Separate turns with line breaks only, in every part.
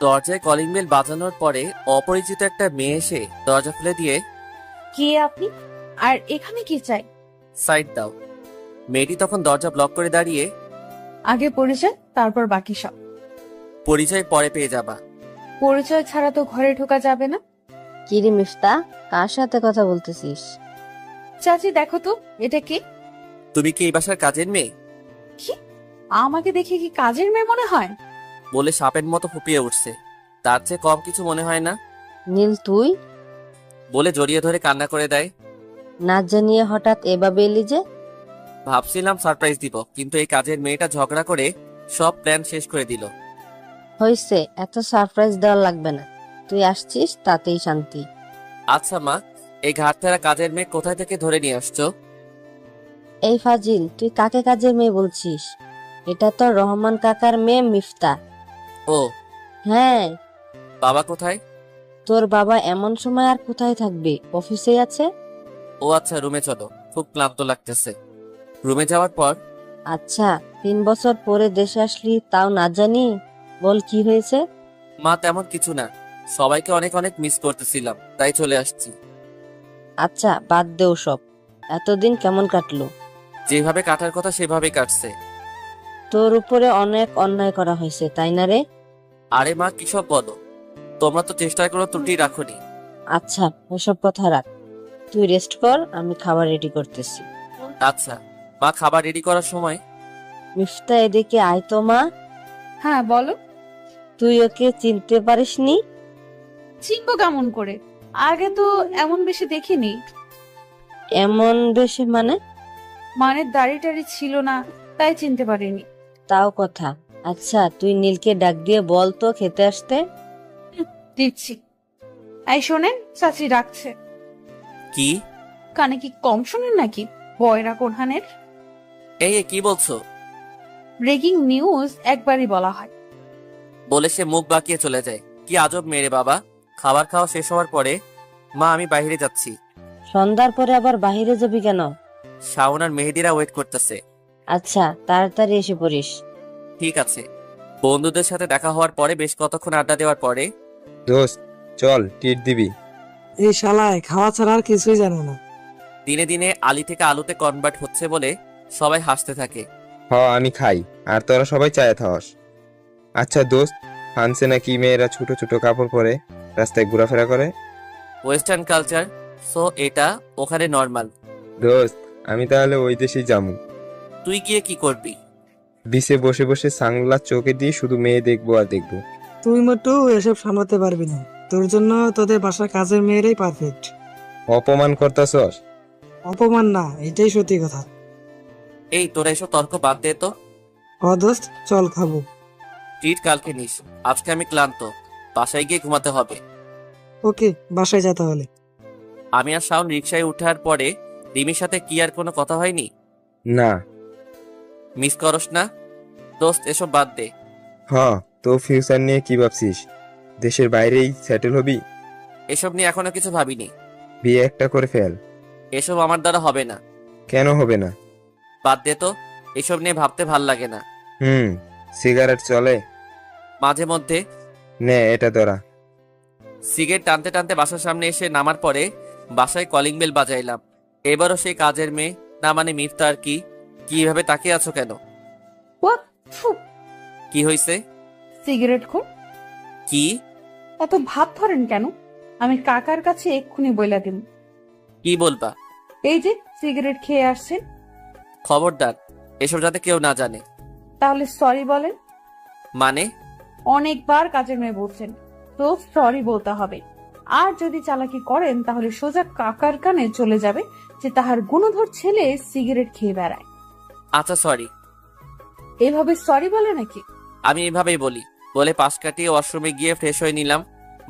দরজায় calling bell বাজানোর পরে অপরিচিত একটা মেয়ে এসে দরজা খুলে দিয়ে,
কে আপনি? আর এখানে কি চাই?
সাইড দাও। মেয়েটি তখন দরজা ব্লক করে দাঁড়িয়ে,
আগে পরিচয়, তারপর বাকি সব।
পরিচয় পরে পেয়ে যাবা।
পরিচয় ছাড়া তো ঘরে ঢোকা যাবে না।
কিরে মিফতা, কার সাথে কথা বলতেছিস?
চাচি দেখো তো, এটা কে?
তুমি কি এই বাসার কাজের মেয়ে?
কি? আমাকে দেখে কি কাজের মেয়ে মনে হয়?
বলে সাপের মতো ফুপিয়ে উঠছে। তার চেয়ে কম কিছু মনে হয় না
নীল, তুই
বলে জড়িয়ে ধরে কান্না করে দেয়।
না জানিয়ে হঠাৎ এভাবে এলি যে?
ভাবছিলাম সারপ্রাইজ দিব, কিন্তু এই কাজের মেয়েটা ঝগড়া করে সব প্ল্যান শেষ করে দিল।
হয়েছে, এত সারপ্রাইজ দেওয়া লাগবে না। তুই আসছিস তাতেই শান্তি।
আচ্ছা মা, এই ঘাটতেরা কাজের মেয়ে কোথায় থেকে ধরে নিয়ে আসছো?
এই ফাজিল, তুই কাকে কাজের মেয়ে বলছিস? এটা তো রহমান কাকার মেয়ে মিফতা।
ও,
হ্যাঁ।
বাবা কোথায়?
তোর বাবা এমন সময় আর কোথায় থাকবে? অফিসে আছে।
ও আচ্ছা, রুমে চলো, খুব ক্লান্ত লাগতেছে। রুমে যাওয়ার পর,
আচ্ছা, 3 বছর পরে দেশে আসলি তাও না জানি? বল কি হয়েছে?
মা তেমন কিছু না, সবাইকে অনেক অনেক মিস করতেছিলাম, তাই চলে আসছি।
আচ্ছা, বাদ দেও সব। এতদিন কেমন কাটলো?
যেভাবে কাটার কথা সেভাবেই কাটছে।
তোর উপরে অনেক অন্যায় করা হয়েছে, তাই না রে?
আরে মা, কিসব বলো? তোমরা তো চেষ্টার কোনো ত্রুটি রাখোনি।
আচ্ছা, ওসব কথা রাখ। তুই রেস্ট কর, আমি খাবার রেডি করতেছি।
আচ্ছা মা, খাবার রেডি করার সময়,
মিফতা, এদিকে আয় তো মা।
হ্যাঁ বলো।
তুই ওকে চিনতে পারিসনি?
চিনবো কেমন করে? আগে তো এমন বেশি দেখিনি।
এমন বেশি মানে?
মানে দাড়ি টাড়ি ছিল না, তাই চিনতে পারিনি।
তাও কথা। আচ্ছা, তুই নীলকে ডাক দিয়ে বল তো খেতে আসতে।
দিচ্ছি। এই শোনেন, চাচি ডাকছে।
কি?
কানে কি কম শোনেন নাকি? বয়রা কোরহানের।
এই কি বলছো?
ব্রেকিং নিউজ একবারই বলা হয়।
বলে সে মুখ বাঁকিয়ে চলে যায়। কি আজব মেরে বাবা। খাবার খাওয়া শেষ হওয়ার পরে, মা আমি বাইরে যাচ্ছি।
সন্ধ্যার পরে আবার বাহিরে যাবি কেন?
শাওন আর মেহেদিরা ওয়েট করতেছে।
আচ্ছা, তাড়াতাড়ি এসে পড়িস।
ঠিক আছে। বন্ধুদের সাথে দেখা হওয়ার পরে বেশ কতক্ষণ আড্ডা দেওয়ার পরে,
দোস্ত, চল ট্রিট দিবি।
এই শালায় খাওয়া ছাড়া আর কিছুই জানে না।
দিনে দিনে আলি থেকে আলুতে কনভার্ট হচ্ছে বলে সবাই হাসতে থাকে।
আমি খাই, আর তোরা সবাই চায়ে থাকস। আচ্ছা দোস্ত, ফানসে নাকি মেয়েরা ছোট ছোট কাপড় পরে রাস্তায় ঘোরাফেরা করে?
ওয়েস্টার্ন কালচার, সো এটা ওখানে নর্মাল।
দোস্ত, আমি তাহলে ওই দেশেই যাবো।
তুই গিয়ে কি করবি?
বিচে বসে বসে সানগ্লাস চোখে দিয়ে শুধু মেয়ে দেখবো আর দেখবো।
তুই মোটু এসব সামলাতে পারবি না। তোর জন্য তোদের বাসার কাজের মেয়েরাই পারফেক্ট।
অপমান করতাছস?
অপমান না, এটাই সত্যি কথা।
এই তোরা এসব তর্ক বাদ দে তো।
দোস্ত, চল খাবো।
ট্রিট কালকে নিস, আজকে আমি ক্লান্ত, বাসায় গিয়ে ঘুমাতে হবে।
ওকে, বাসায় যা তাহলে।
আমি আর শাওন রিক্সায় উঠার পরে রিমির সাথে কি আর কোনো কথা হয়নি?
না।
মিস করস না? দোস্ত এসব বাদ দে।
তো ফিউচার নিয়ে কি ভাবছিস? দেশের বাইরেই সেটেল হবি?
এসব নিয়ে এখনো কিছু ভাবিনি।
বিয়ে একটা করে ফেল।
এসব আমার দ্বারা হবে না।
কেন হবে না?
বাদ দে তো, এসব নিয়ে ভাবতে ভাল লাগে না।
সিগারেট চলে
মাঝে মধ্যে।
নে এটা ধরা।
সিগারেট টানতে টানতে বাসার সামনে এসে নামার পরে বাসায় কলিং বেল বাজাইলাম। এবারও সেই কাজের মেয়ে, না মানে মিফতা। আর কি কিভাবে তাকিয়ে আছো কেন?
হোয়াট? ফু,
কি হয়েছে?
সিগারেট খোর।
কি?
এত ভাব ধরেন কেন? আমি কাকার কাছে এক্ষুনি বইলা দিব।
কি বলবা?
এই যে সিগারেট খেয়ে আসছেন।
খবরদার, এসব যাতে কেউ না জানে।
তাহলে সরি বলেন।
মানে?
অনেকবার কাজের মেয়ে বলছেন, তো সরি বলতে হবে। আর যদি চালাকি করেন তাহলে সোজা কাকার কানে চলে যাবে যে তাহার গুণধর ছেলে সিগারেট খেয়ে বেড়ায়।
আচ্ছা সরি।
এভাবে সরি বলে নাকি?
আমি এভাবেই বলি। বলে পাশ কাটিয়ে ওয়াশরুমে গিয়ে ফ্রেশ হয়ে নিলাম।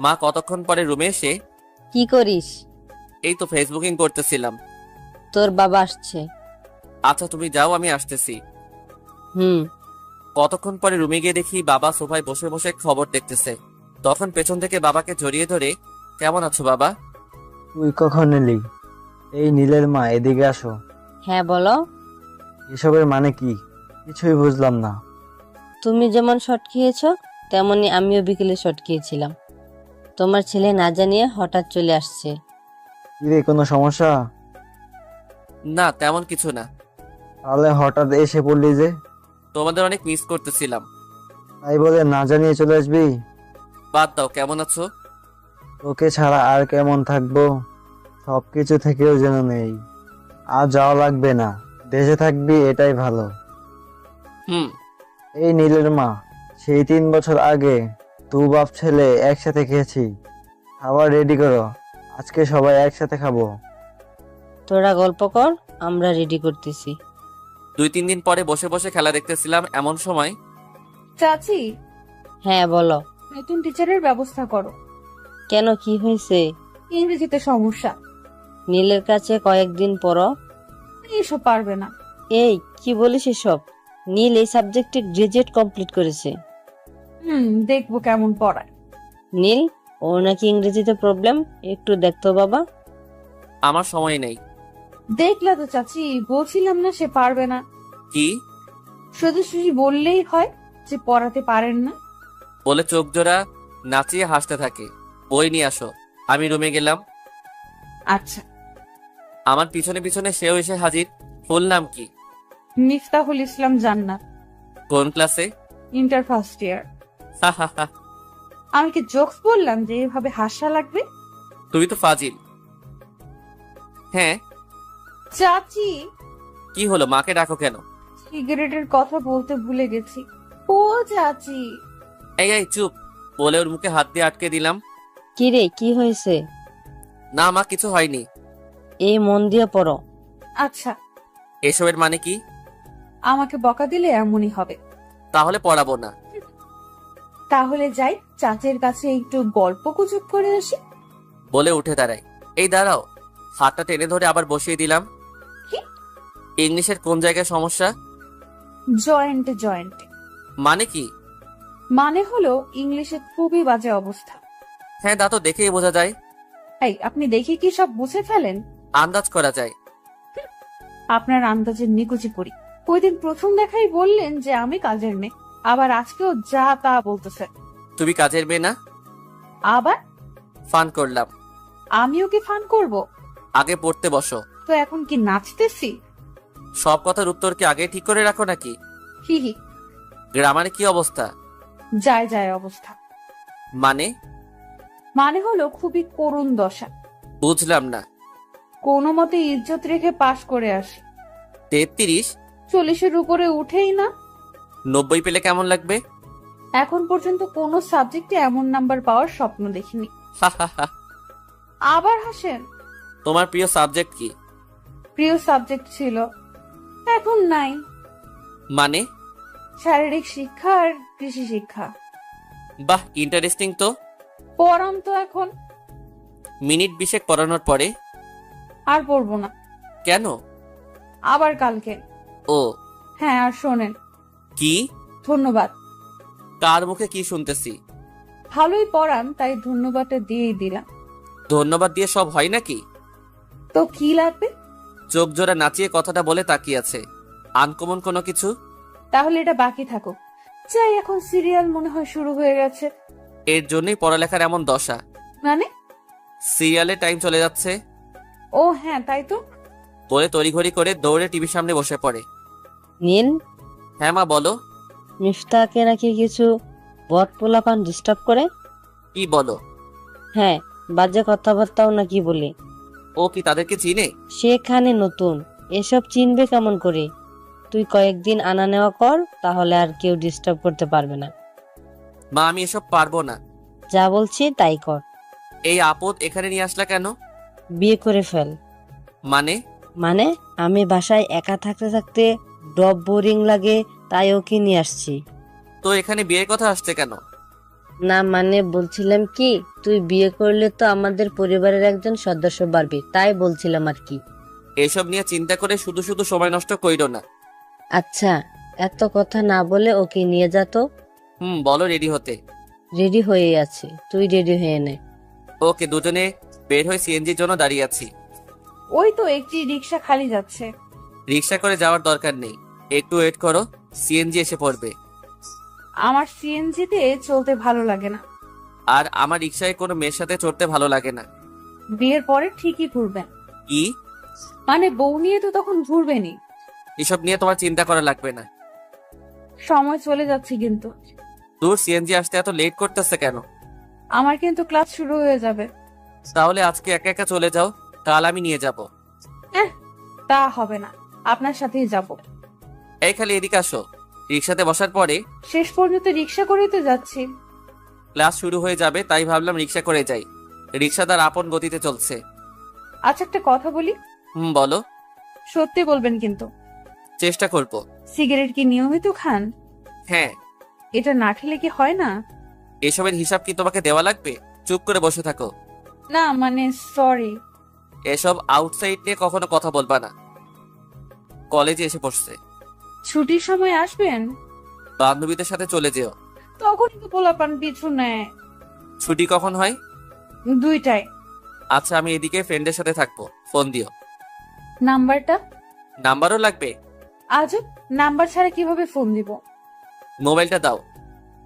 মা কতক্ষণ পরে রুমে এসে,
কি করিস?
এই তো ফেসবুকিং করতেছিলাম।
তোর বাবা আসছে।
আচ্ছা তুমি যাও, আমি আসতেছি।
হুম।
কতক্ষণ পরে রুমে গিয়ে দেখি বাবা সোফায় বসে বসে খবর দেখতেছে। তখন পেছন থেকে বাবাকে জড়িয়ে ধরে, কেমন আছো বাবা?
তুই কখন এলি? এই নীলের মা, এদিকে আসো।
হ্যাঁ বলো।
এসবের মানে কি? কিছুই বুঝলাম না।
তুমি যেমন শট খেয়েছো তেমনি আমিও বিকেলে শট খেয়েছিলাম। তোমার ছেলে না জানিয়ে হঠাৎ চলে আসছে।
কিরে, কোনো সমস্যা?
না, তেমন কিছু না।
তাহলে হঠাৎ এসে পড়লি যে?
তোমাদের অনেক মিস করতেছিলাম।
তাই বলে না জানিয়ে চলে আসবি?
বাদ দাও, কেমন আছো?
তোকে ছাড়া আর কেমন থাকবো? সবকিছু থেকেও যেন নেই। আর যাওয়া লাগবে না, দেশে থাকবি, এটাই ভালো।
হুম।
এই নীলের মা, সেই 3 বছর আগে দু বাপ ছেলে একসাথে খেয়েছি। খাবার রেডি করো, আজকে সবাই একসাথে খাবো।
তোরা গল্প কর, আমরা রেডি করতেছি।
2-3 দিন পরে বসে বসে খেলা দেখতেছিলাম, এমন সময়
চাচি,
হ্যাঁ বলো।
নতুন টিচারের ব্যবস্থা করো।
কেন, কি হয়েছে?
ইংরেজিতে সমস্যা।
নীলের কাছে কয়েকদিন পরও।
এসব পারবে না।
এই কি বলিস এসব? নীল এই সাবজেক্টে গ্রাজুয়েট কমপ্লিট করেছে।
দেখবো কেমন পড়ায়।
নীল, ওর নাকি ইংরেজিতে প্রবলেম, একটু দেখতো বাবা।
আমার সময় নেই।
দেখলা তো চাচি, বলছিলাম না সে পারবে না।
কি
শুধু শুধু বললেই হয় যে পড়াতে পারেন না?
বলে চোখ জোড়া নাচিয়ে হাসতে থাকে। বই নিয়ে আসো। আমি রুমে গেলাম।
আচ্ছা।
আমার পিছনে পিছনে সেও এসে হাজির। ফুল নাম কি?
মিফতাহুল ইসলাম জান্নাত।
কোন ক্লাসে?
Inter first year.
হা হা হা।
আমি কি জোকস বললাম যে এভাবে হাসা লাগবে?
তুমি তো ফাজিল। হ্যাঁ।
চাচি,
কি হলো, মাকে ডাকো কেন?
সিগারেটের কথা বলতে ভুলে গেছি। ও চাচি।
এই এই চুপ, বলে ওর মুখে হাত দিয়ে আটকে দিলাম।
কি রে, কি হয়েছে?
না মা, কিছু হয়নি।
এই মন দিয়ে পড়ো।
আচ্ছা,
এসবের মানে কি?
আমাকে বকা দিলে এমনই হবে।
তাহলে পড়াবো না।
তাহলে যাই চাচির কাছে একটু গল্প গুজব করে আসি।
বলে উঠে দাঁড়াই। এই দাঁড়াও। হাতটা টেনে ধরে আবার বসিয়ে দিলাম।
কি?
ইংলিশের কোন জায়গায় সমস্যা?
জয়েন্টে জয়েন্টে।
মানে কি?
মানে হলো ইংলিশে খুবই বাজে অবস্থা।
হ্যাঁ, তা তো দেখেই বোঝা যায়।
এই, আপনি দেখে কি সব বুঝে ফেলেন?
আন্দাজ করা যায়।
আপনার আন্দাজের নিকুচি পড়ি। ওই দিন প্রথম দেখাই বললেন যে আমি কাজের মেয়ে, আবার আজকেও যা তা বলতেছেন।
তুমি কাজের মেয়ে না?
আবার
ফান করলাম।
আমিও কি ফান করব?
আগে পড়তে বসো।
তো এখন কি নাচতেছি?
সব কথার উত্তর কি আগে ঠিক করে রাখো নাকি?
হি হি।
গ্রামারে কি অবস্থা?
যায় যায় অবস্থা।
মানে?
মানে হলো খুবই করুণ দশা।
বুঝলাম না।
কোনো মতে ইজ্জত রেখে পাশ করে আসি।
33?
40-এর উপরে উঠেই না।
90 পেলে কেমন লাগবে?
এখন পর্যন্ত কোনো সাবজেক্টে এমন নাম্বার পাওয়ার স্বপ্ন দেখিনি।
হা হা হা।
আবার হাসেন।
তোমার প্রিয় সাবজেক্ট কি?
প্রিয় সাবজেক্ট ছিল, এখন নাই।
মানে?
শারীরিক শিক্ষা আর কৃষি শিক্ষা।
বাহ, ইন্টারেস্টিং তো।
পড়াম তো এখন।
মিনিট 20 পড়ানোর পরে?
আর পড়বো না।
কেন?
আবার কালকে।
ও।
হ্যাঁ, আর শোনেন।
কি?
ধন্যবাদ।
কার মুখে কি শুনতেছি?
ভালোই পড়ান, তাই ধন্যবাদটা দিয়েই দিলাম।
ধন্যবাদ দিয়ে সব হয় নাকি?
তো কি লাগবে?
চোখ জোড়া নাচিয়ে কথাটা বলে তাকিয়ে আছে। আনকমন কোনো কিছু?
তাহলে এটা বাকি থাকুক। যাই, এখন সিরিয়াল মনে হয় শুরু হয়ে গেছে।
এর জন্যই পড়ালেখার এমন দশা।
মানে?
সিরিয়ালে টাইম চলে যাচ্ছে।
ও হ্যাঁ, তাই তো।
বলে তড়িঘড়ি করে দৌড়ে টিভির সামনে বসে পড়ে।
নীল,
হ্যাঁ মা, বলো।
মিফতাকে নাকি কিছু বট পোলাপান ডিস্টার্ব করে।
কি বলো?
হ্যাঁ, বাজে কথাবার্তাও নাকি বলে।
ও কি তাদেরকে চিনে?
সেখানে নতুন, এসব চিনবে কেমন করে? তুই কয়েকদিন আনা নেওয়া কর, তাহলে আর কেউ ডিস্টার্ব করতে পারবে না।
মা, আমি এসব পারবো না।
যা বলছি তাই কর।
এই আপদ এখানে নিয়ে আসলা কেন?
বিয়ে করে ফেল।
মানে?
মানে আমি বাসায় একা থাকতে থাকতে ডব বোরিং লাগে, তাই ওকে নিয়ে আসছি।
তো এখানে বিয়ের কথা আসছে কেন?
না মানে বলছিলাম কি, তুই বিয়ে করলে তো আমাদের পরিবারের একজন সদস্য বাড়বি, তাই বলছিলাম আর কি।
এসব নিয়ে চিন্তা করে শুধু শুধু সময় নষ্ট কইরো না।
আচ্ছা, এত কথা না বলে ওকে নিয়ে যা তো।
বলো রেডি হতে।
রেডি হয়ে আছে, তুই রেডি হয়ে নে।
ওকে, দুজনে বের হয়ে সিএনজির জন্য দাঁড়িয়ে আছি।
ওই তো একটি রিক্সা খালি যাচ্ছে।
রিক্সা করে যাওয়ার দরকার নেই, একটু ওয়েট করো, সিএনজি এসে পড়বে।
আমার সিএনজিতে চলতে ভালো লাগে না।
আর আমার রিক্সায় কোনো মেয়ের সাথে চড়তে ভালো লাগে না।
বিয়ের পরে ঠিকই ঘুরবেন।
কি?
মানে বউ নিয়ে তো তখন ঘুরবেনই।
এসব নিয়ে তোমার চিন্তা করা লাগবে না।
সময় চলে যাচ্ছে কিন্তু।
দূর, সিএনজি আসতে এত লেট করতেছে কেন?
আমার কিন্তু ক্লাস শুরু হয়ে যাবে।
তাহলে আজকে একা একা চলে যাও, কাল আমি নিয়ে যাব।
তা হবে না, আপনার সাথেই যাব।
এই খালি এদিকে আসো। রিক্সাতে বসার পরে
শেষ পর্যন্ত রিক্সা করেই তো যাচ্ছি।
ক্লাস শুরু হয়ে যাবে, তাই ভাবলাম রিক্সা করে যাই। রিক্সা তার আপন গতিতে চলছে।
আচ্ছা, একটা কথা বলি।
বলো।
সত্যি বলবেন কিন্তু।
চেষ্টা করব।
সিগারেট কি নিয়মিত খান?
হ্যাঁ।
এটা না খেলে কি হয় না?
এসবের হিসাব কি তোমাকে দেওয়া লাগবে? চুপ করে বসে থাকো।
না মানে সরি।
এসব আউটসাইড নিয়ে কখনো কথা বলবা না। কলেজে এসে পড়ছে।
ছুটির সময় আসবেন?
বান্ধবীদের সাথে চলে যেও।
তখনই তো পোলাপান পিছু নেয়।
ছুটি কখন হয়?
2টায়।
আচ্ছা, আমি এদিকে ফ্রেন্ডের সাথে থাকবো, ফোন দিও।
নাম্বারটা?
নাম্বারও লাগবে?
আজব, নাম্বার ছাড়া কিভাবে ফোন দিব?
মোবাইলটা দাও।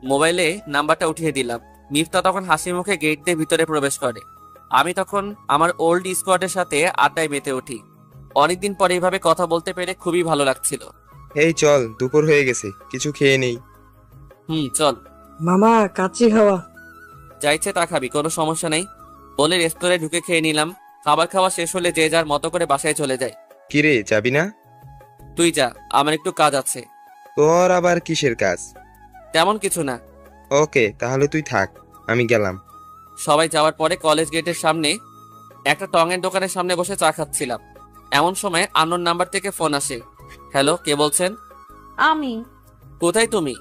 মোবাইলে নাম্বারটা উঠিয়ে দিলাম। মিফতা তখন হাসি মুখে গেট দিয়ে ভিতরে প্রবেশ করে। আমি তখন আমার ওল্ড স্কোয়াডের সাথে আড্ডায় মেতে উঠি। অনেকদিন পরে এইভাবে কথা বলতে পেরে খুবই ভালো লাগছিল।
এই চল, দুপুর হয়ে গেছে, কিছু খেয়ে নেই।
চল।
মামা কাচ্চি খাওয়া।
যাইছে তা খাবি, কোনো সমস্যা নেই বলে রেস্তোরাঁয় ঢুকে খেয়ে নিলাম। খাবার খাওয়া শেষ হলে যে যার মতো করে বাসায় চলে যায়।
কিরে, যাবি না?
তুই যা, আমার একটু কাজ আছে।
তোর আবার কিসের কাজ?
তেমন কিছু না।
ওকে, তাহলে তুই থাক, আমি গেলাম।
সবাই যাওয়ার পরে কলেজ গেটের সামনে একটা টঙের দোকানের সামনে বসে চা খাচ্ছিলাম। এমন সময় আননোন নাম্বার থেকে ফোন আসে। হ্যালো, কে বলছেন?
আমি।
কোথায় তুমি?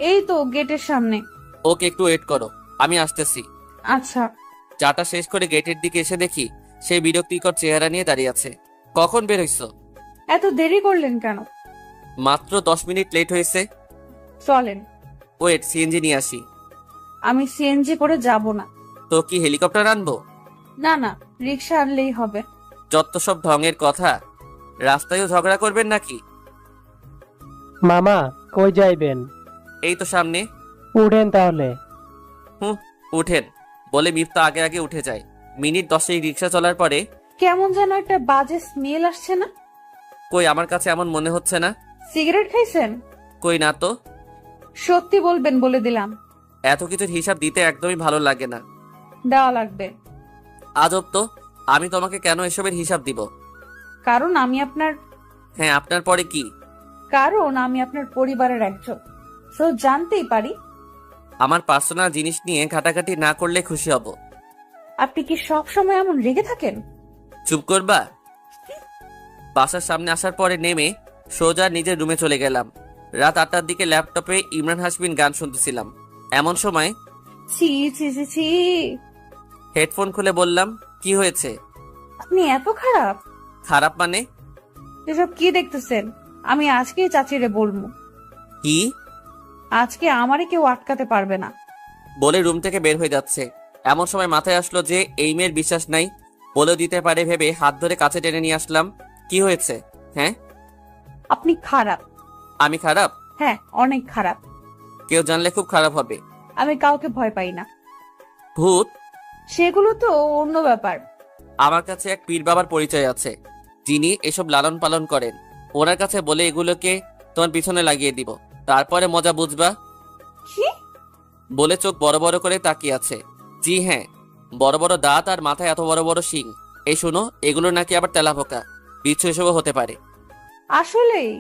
এই তো গেটের সামনে।
ওকে, একটু ওয়েট করো, আমি আসতেছি।
আচ্ছা।
চাটা শেষ করে গেটের দিকে এসে দেখি সেই বিরক্তিকর চেহারা নিয়ে দাঁড়িয়ে আছে। কখন বের হইছো?
এত দেরি করলেন কেন?
মাত্র 10 মিনিট লেট হয়েছে।
চলেন।
ওয়েট, সিএনজি নিয়ে আসি।
আমি সিএনজি করে যাব না।
তো কি হেলিকপ্টার আনবো?
না না, রিক্সা আনলেই হবে।
যত সব ঢঙের কথা। রাস্তায়ও ঝগড়া করবেন নাকি?
মামা কই যাইবেন?
এই তো সামনে।
উঠেন তাহলে।
উঠেন বলে মিফতা আগে আগে উঠে যায়। মিনিট 10 রিক্সা চলার পরে
কেমন যেন একটা বাজে স্মেল আসছে না?
কই, আমার কাছে এমন মনে হচ্ছে না।
সিগারেট খাইছেন?
কই না তো।
সত্যি বলবেন বলে দিলাম।
এত কিছুর হিসাব দিতে একদমই ভালো লাগে না।
দেওয়া লাগবে।
আজব তো, আমি তোমাকে কেন এসবের হিসাব দিব?
কারণ আমি আপনার
হ্যাঁ, আপনার পরে কি?
কারণ আমি আপনার পরিবারের একজন। তো জানতেই পারি।
আমার পার্সোনাল জিনিস নিয়ে ঘাটাঘাটি না করলে খুশি হব।
আপনি কি সব সময় এমন রেগে থাকেন?
চুপ করবা? বাসার সামনে আসার পরে নেমে সোজা নিজের রুমে চলে গেলাম। রাত 8টার দিকে ল্যাপটপে ইমরান হাসমিন গান শুনতেছিলাম। এমন সময়
ছি ছি ছি ছি।
হেডফোন খুলে বললাম, কি হয়েছে?
আপনি এত খারাপ?
খারাপ মানে?
এসব কি দেখতেছেন? আমি আজকেই চাচিরে বলবো।
কি?
আজকে আমারে কেউ আটকাতে পারবে না।
বলে রুম থেকে বের হয়ে যাচ্ছে। এমন সময় মাথায় আসলো যে এই মেয়ের বিশ্বাস নাই, বলেও দিতে পারে ভেবে হাত ধরে কাছে টেনে নিয়ে আসলাম। কি হয়েছে? হ্যাঁ,
আপনি খারাপ।
আমি খারাপ?
হ্যাঁ, অনেক খারাপ।
কেউ জানলে খুব খারাপ হবে।
আমি কাউকে ভয় পাই না।
ভূত?
সেগুলো তো অন্য ব্যাপার।
আমার কাছে এক পীর বাবার পরিচয় আছে, যিনি এসব লালন পালন করেন। ওনার কাছে বলে এগুলোকে তোমার পিছনে লাগিয়ে দিব, তারপরে মজা বুঝবা।
কি?
বলে চোখ বড় বড় করে তাকিয়ে আছে। জি হ্যাঁ, বড় বড় দাঁত আর মাথায় এত বড় বড় শিং। এই শোনো, এগুলো নাকি আবার তেলাপোকা, বিচ্ছু এসবও হতে পারে।
আসলেই?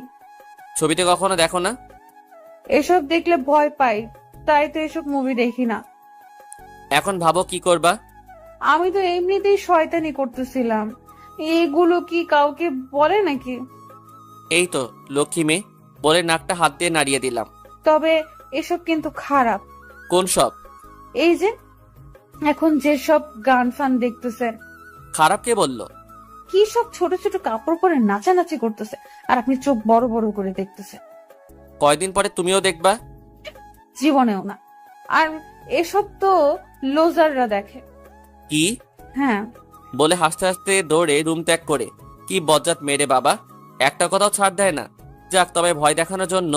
ছবিতে কখনো দেখো না?
এসব দেখলে ভয় পাই, তাই তো এসব মুভি দেখি না।
এখন ভাবো কি করবা?
আমি তো এমনিতেই শয়তানি করতেছিলাম। এগুলো কি কাউকে বলে নাকি?
এই তো লক্ষ্মী মেয়ে বলে নাকটা হাত দিয়ে নাড়িয়ে দিলাম।
তবে এসব কিন্তু খারাপ।
কোন সব?
এই যে এখন যেসব গান ফান দেখতেছেন।
খারাপ কে বললো?
কি সব ছোট ছোট কাপড় পরে নাচানাচি করতেছে, আর আপনি চোখ বড় বড় করে দেখতেছেন।
কয়দিন পরে তুমিও দেখবা।
জীবনেও না। আর এসব তো লোজাররা দেখে।
কি?
হ্যাঁ।
বলে হাসতে হাসতে দৌড়ে রুম ত্যাগ করে। কি বজ্জাত মেরে বাবা, একটা কথাও ছাড় দেয় না। যাক, তবে ভয় দেখানোর জন্য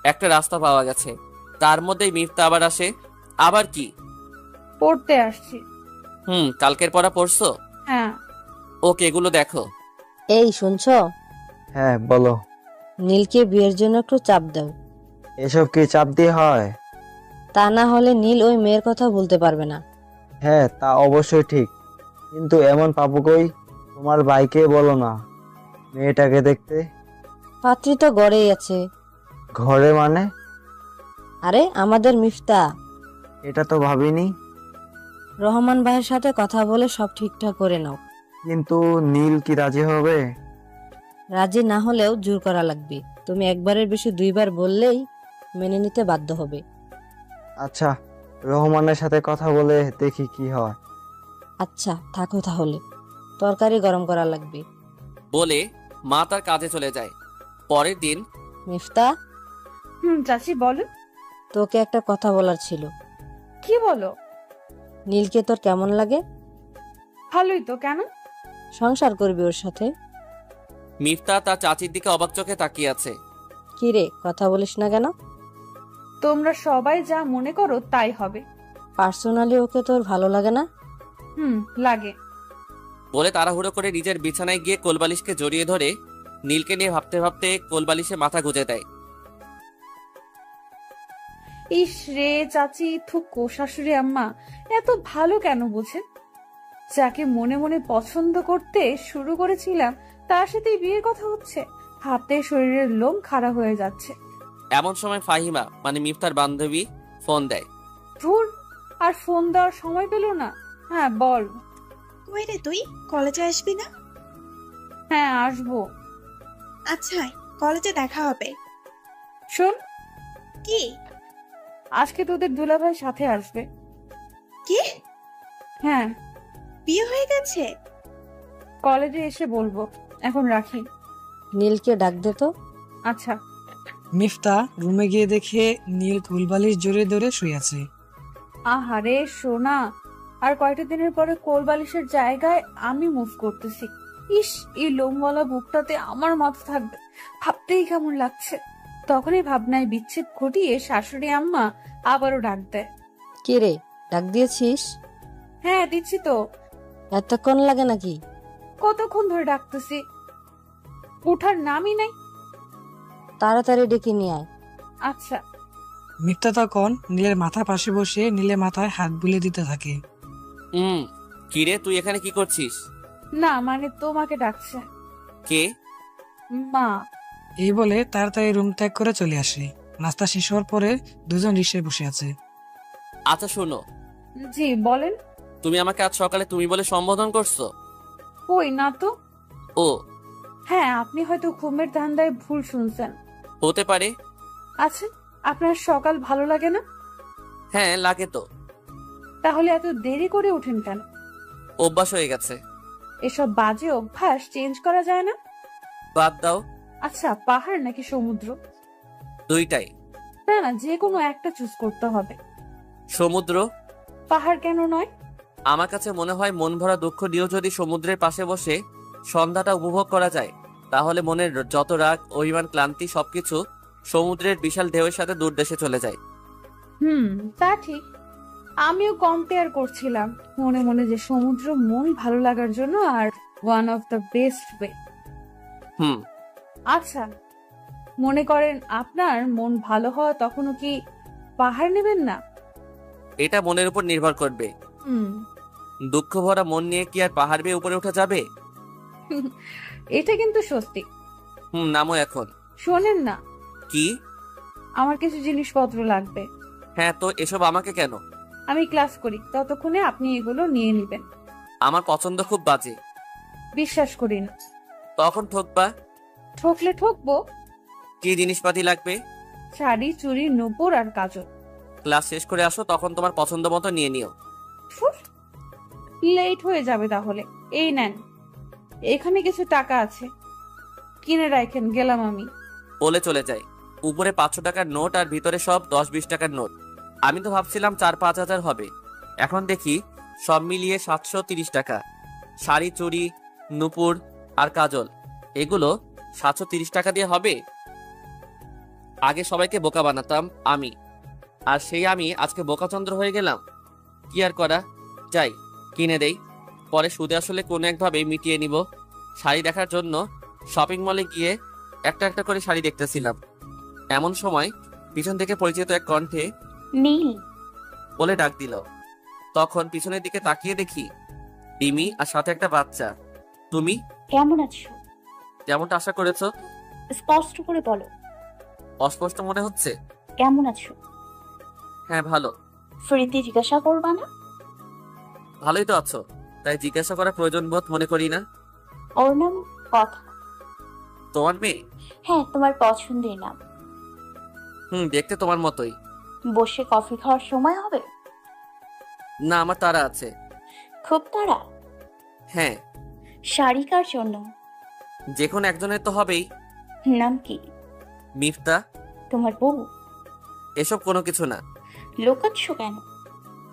একটা রাস্তা পাওয়া গেছে। তার মধ্যেই মিফতা আবার আসে। আবার কি?
পড়তে আসছি।
কালকের পড়া পড়ছো?
হ্যাঁ।
ওকে, এগুলো দেখো।
এই শুনছো?
হ্যাঁ বলো।
নীলকে বিয়ের জন্য একটু চাপ দাও।
এসব কি চাপ দিয়ে হয়?
তা না হলে নীল ওই মেয়ের কথা বলতে পারবে না।
হ্যাঁ তা অবশ্যই ঠিক, কিন্তু এমন পাবো কই? তোমার ভাইকে বলো না মেয়েটাকে দেখতে।
পাত্রী তো গড়েই আছে।
ঘরে মানে?
আরে আমাদের মিফতা।
এটা তো ভাবিনি।
রহমান ভাইয়ের সাথে কথা বলে সব ঠিকঠাক করে নাও।
কিন্তু নীল কি রাজি হবে?
রাজি না হলেও জোর করা লাগবে। তুমি একবারের বেশি দুইবার বললেই মেনে নিতে বাধ্য হবে।
আচ্ছা, রহমানের সাথে কথা বলে দেখি কি হয়।
আচ্ছা থাকো তাহলে, তরকারি গরম করা লাগবে।
বলে মা তার কাজে চলে যায়। পরের দিন
মিফতা,
চাচি বলো।
তোকে একটা কথা বলার ছিল।
কি বলো?
নীলকে তোর কেমন লাগে?
ভালোই তো, কেন?
সংসার করবি ওর সাথে?
মিফতা তার চাচির দিকে অবাক চোখে তাকিয়ে আছে।
কি রে, কথা বলিস না কেন?
তোমরা সবাই যা মনে করো তাই হবে।
পার্সোনালি ওকে তোর ভালো লাগে না?
লাগে।
বলে তাড়াহুড়ো করে নিজের বিছানায় গিয়ে কোলবালিশকে জড়িয়ে ধরে নীলকে নিয়ে ভাবতে ভাবতে কোলবালিশে মাথা গুঁজে দেয়।
ইস রে চাচি, থুকো শাশুড়ি আম্মা এত ভালো কেন বোঝেন? যাকে মনে মনে পছন্দ করতে শুরু করেছিলাম তার সাথেই বিয়ের কথা হচ্ছে। হাতে শরীরের লোম খাড়া হয়ে যাচ্ছে।
এমন সময় ফাহিমা মানে মিফতার বান্ধবী ফোন দেয়।
ধুর, আর ফোন দেওয়ার সময় পেল না। হ্যাঁ বল।
কই রে তুই, কলেজে আসবি না?
হ্যাঁ আসবো।
আচ্ছা কলেজে দেখা হবে।
শোন,
কি?
আজকে তোদের দুলাভাই সাথে আসবে।
কি?
হ্যাঁ,
বিয়ে হয়ে গেছে?
কলেজে এসে বলবো। এখন রাখি।
নীলকে ডাক দে তো।
আচ্ছা।
মিফতা রুমে গিয়ে দেখে নীল কুলবালিশ জোরে ধরে শুয়ে আছে।
আহারে সোনা, আর কয়টা দিনের পরে কোল বালিশের জায়গায় আমি মুভ করতেছি। ইস, এই লোমওয়ালা বুকটাতে আমার মাথা থাকবে, ভাবতেই কেমন লাগছে। তখনই ভাবনায় বিচ্ছেদ ঘটিয়ে শাশুড়ি আম্মা আবারও ডাক দেয়।
কি রে, ডাক দিয়েছিস?
হ্যাঁ দিচ্ছি তো।
এতক্ষণ লাগে নাকি?
কতক্ষণ ধরে ডাকতেছি, উঠার নামই নাই।
তাড়াতাড়ি ডেকে নিয়ে আয়।
আচ্ছা।
মিফতা তখন নীলের মাথা পাশে বসে নীলের মাথায় হাত বুলিয়ে দিতে থাকে।
কিরে, তুই এখানে কি করছিস?
না মানে তোমাকে ডাকছে।
কে?
মা।
এই বলে তাড়াতাড়ি রুম ত্যাগ করে চলে আসে। নাস্তা শেষ হওয়ার পরে দুজন রিক্সায় বসে আছে।
আচ্ছা শোনো,
জি বলেন।
তুমি আমাকে আজ সকালে তুমি বলে সম্বোধন করছো?
কই না তো।
ও
হ্যাঁ, আপনি হয়তো ঘুমের ধান্দায় ভুল শুনছেন।
হতে পারে।
আচ্ছা, আপনার সকাল ভালো লাগে না?
হ্যাঁ লাগে তো।
তাহলে এত দেরি করে ওঠেন কেন?
অভ্যাস হয়ে গেছে।
এসব বাজে অভ্যাস চেঞ্জ করা যায় না?
বাদ দাও।
আচ্ছা, পাহাড় নাকি সমুদ্র?
দুইটাই।
না না, যে কোনো একটা চুজ করতে হবে।
সমুদ্র।
পাহাড় কেন নয়?
আমার কাছে মনে হয় মন ভরা দুঃখ নিয়েও যদি সমুদ্রের পাশে বসে সন্ধ্যাটা উপভোগ করা যায়, তাহলে মনের যত রাগ, অভিমান, ক্লান্তি সবকিছু সমুদ্রের বিশাল ঢেউয়ের সাথে দূর দেশে চলে যায়।
তা ঠিক। আমিও কম্পেয়ার করছিলাম মনে মনে যে সমুদ্র মন ভালো লাগার জন্য আর one of the best way.
হুম
আচ্ছা, মনে করেন আপনার মন ভালো হওয়া তখনও কি পাহাড় নেবেন না?
এটা মনের উপর নির্ভর করবে। দুঃখ ভরা মন নিয়ে কি আর পাহাড় বেয়ে উপরে উঠা যাবে?
এটা কিন্তু সত্যি।
নামো এখন।
শোনেন না,
কি?
আমার কিছু জিনিসপত্র লাগবে।
হ্যাঁ তো এসব আমাকে কেন?
আমি ক্লাস করি, ততক্ষণে আপনি এগুলো নিয়ে নেবেন।
আমার পছন্দ খুব বাজে।
বিশ্বাস করি না।
তখন ঠকবা।
ঠকলে ঠকবো।
কি জিনিসপাতি লাগবে?
শাড়ি, চুড়ি, নূপুর আর কাজল।
ক্লাস শেষ করে আসো, তখন তোমার পছন্দ মতো নিয়ে নিও।
লেট হয়ে যাবে তাহলে। এই নেন, এখানে কিছু টাকা আছে, কিনে রাখেন, গেলাম আমি।
বলে চলে যায়। উপরে 500 টাকার নোট আর ভিতরে সব 10-20 টাকার নোট। আমি তো ভাবছিলাম 4-5 হাজার হবে, এখন দেখি সব মিলিয়ে 730 টাকা। শাড়ি, চুড়ি, নূপুর আর কাজল, এগুলো 730 টাকা দিয়ে হবে? আগে সবাইকে বোকা বানাতাম আমি, আর সেই আমি আজকে বোকাচন্দ্র হয়ে গেলাম। কি আর করা, যাই কিনে দেই, পরে সুদে আসলে কোনো একভাবে মিটিয়ে নিব। শাড়ি দেখার জন্য শপিং মলে গিয়ে একটা একটা করে শাড়ি দেখতেছিলাম। এমন সময় পিছন থেকে পরিচিত এক কণ্ঠে
নীল।
বলে ডাক দিল। তখন পিছনের দিকে তাকিয়ে দেখি রিমি আর সাথে একটা বাচ্চা। তুমি
কেমন আছো?
যেমনটা আশা করেছো।
স্পষ্ট করে বলো।
অস্পষ্ট মনে হচ্ছে?
কেমন আছো?
হ্যাঁ ভালো।
ফ্রিতে জিজ্ঞাসা করবা না?
ভালোই তো আছো, তাই জিজ্ঞাসা করার প্রয়োজন বোধ মনে করি না।
ওর নাম কথা।
তোমার মেয়ে?
হ্যাঁ, তোমার পছন্দের নাম।
দেখতে তোমার মতোই।
বসে কফি খাওয়ার সময় হবে?
না, আমার তারা আছে।
খুব তাড়া?
হ্যাঁ।
শাড়ি কার জন্য?
যে কোনো একজনের তো হবেই।
নাম কি?
মিফতা।
তোমার বউ?
এসব কোনো কিছু না।
লুকাচ্ছ কেন?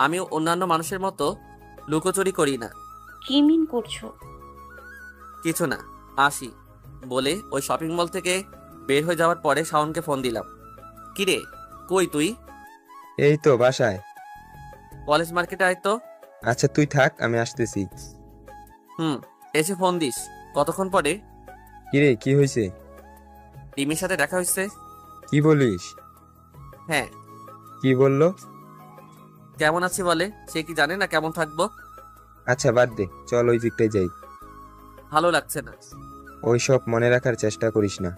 আমি অন্যান্য মানুষের মতো লুকোচুরি করি না।
কি মিন করছো?
কিছু না, আসি বলে ওই শপিং মল থেকে বের হয়ে যাওয়ার পরে শাওনকে ফোন দিলাম। কিরে, কই তুই?
এই তো বাসায়।
কলেজ মার্কেটে আয় তো।
আচ্ছা তুই থাক, আমি আসতেছি।
এসে ফোন দিস। কতক্ষণ পরে?
কিরে কি হয়েছে?
রিমির সাথে দেখা হয়েছে।
কি বলিস?
হ্যাঁ।
কি বললো?
কেমন আছি বলে, সে কি জানে না কেমন থাকবো?
আচ্ছা বাদ দে, চল ওই দিকটায় যাই।
ভালো লাগছে না।
ওইসব মনে রাখার চেষ্টা করিস না।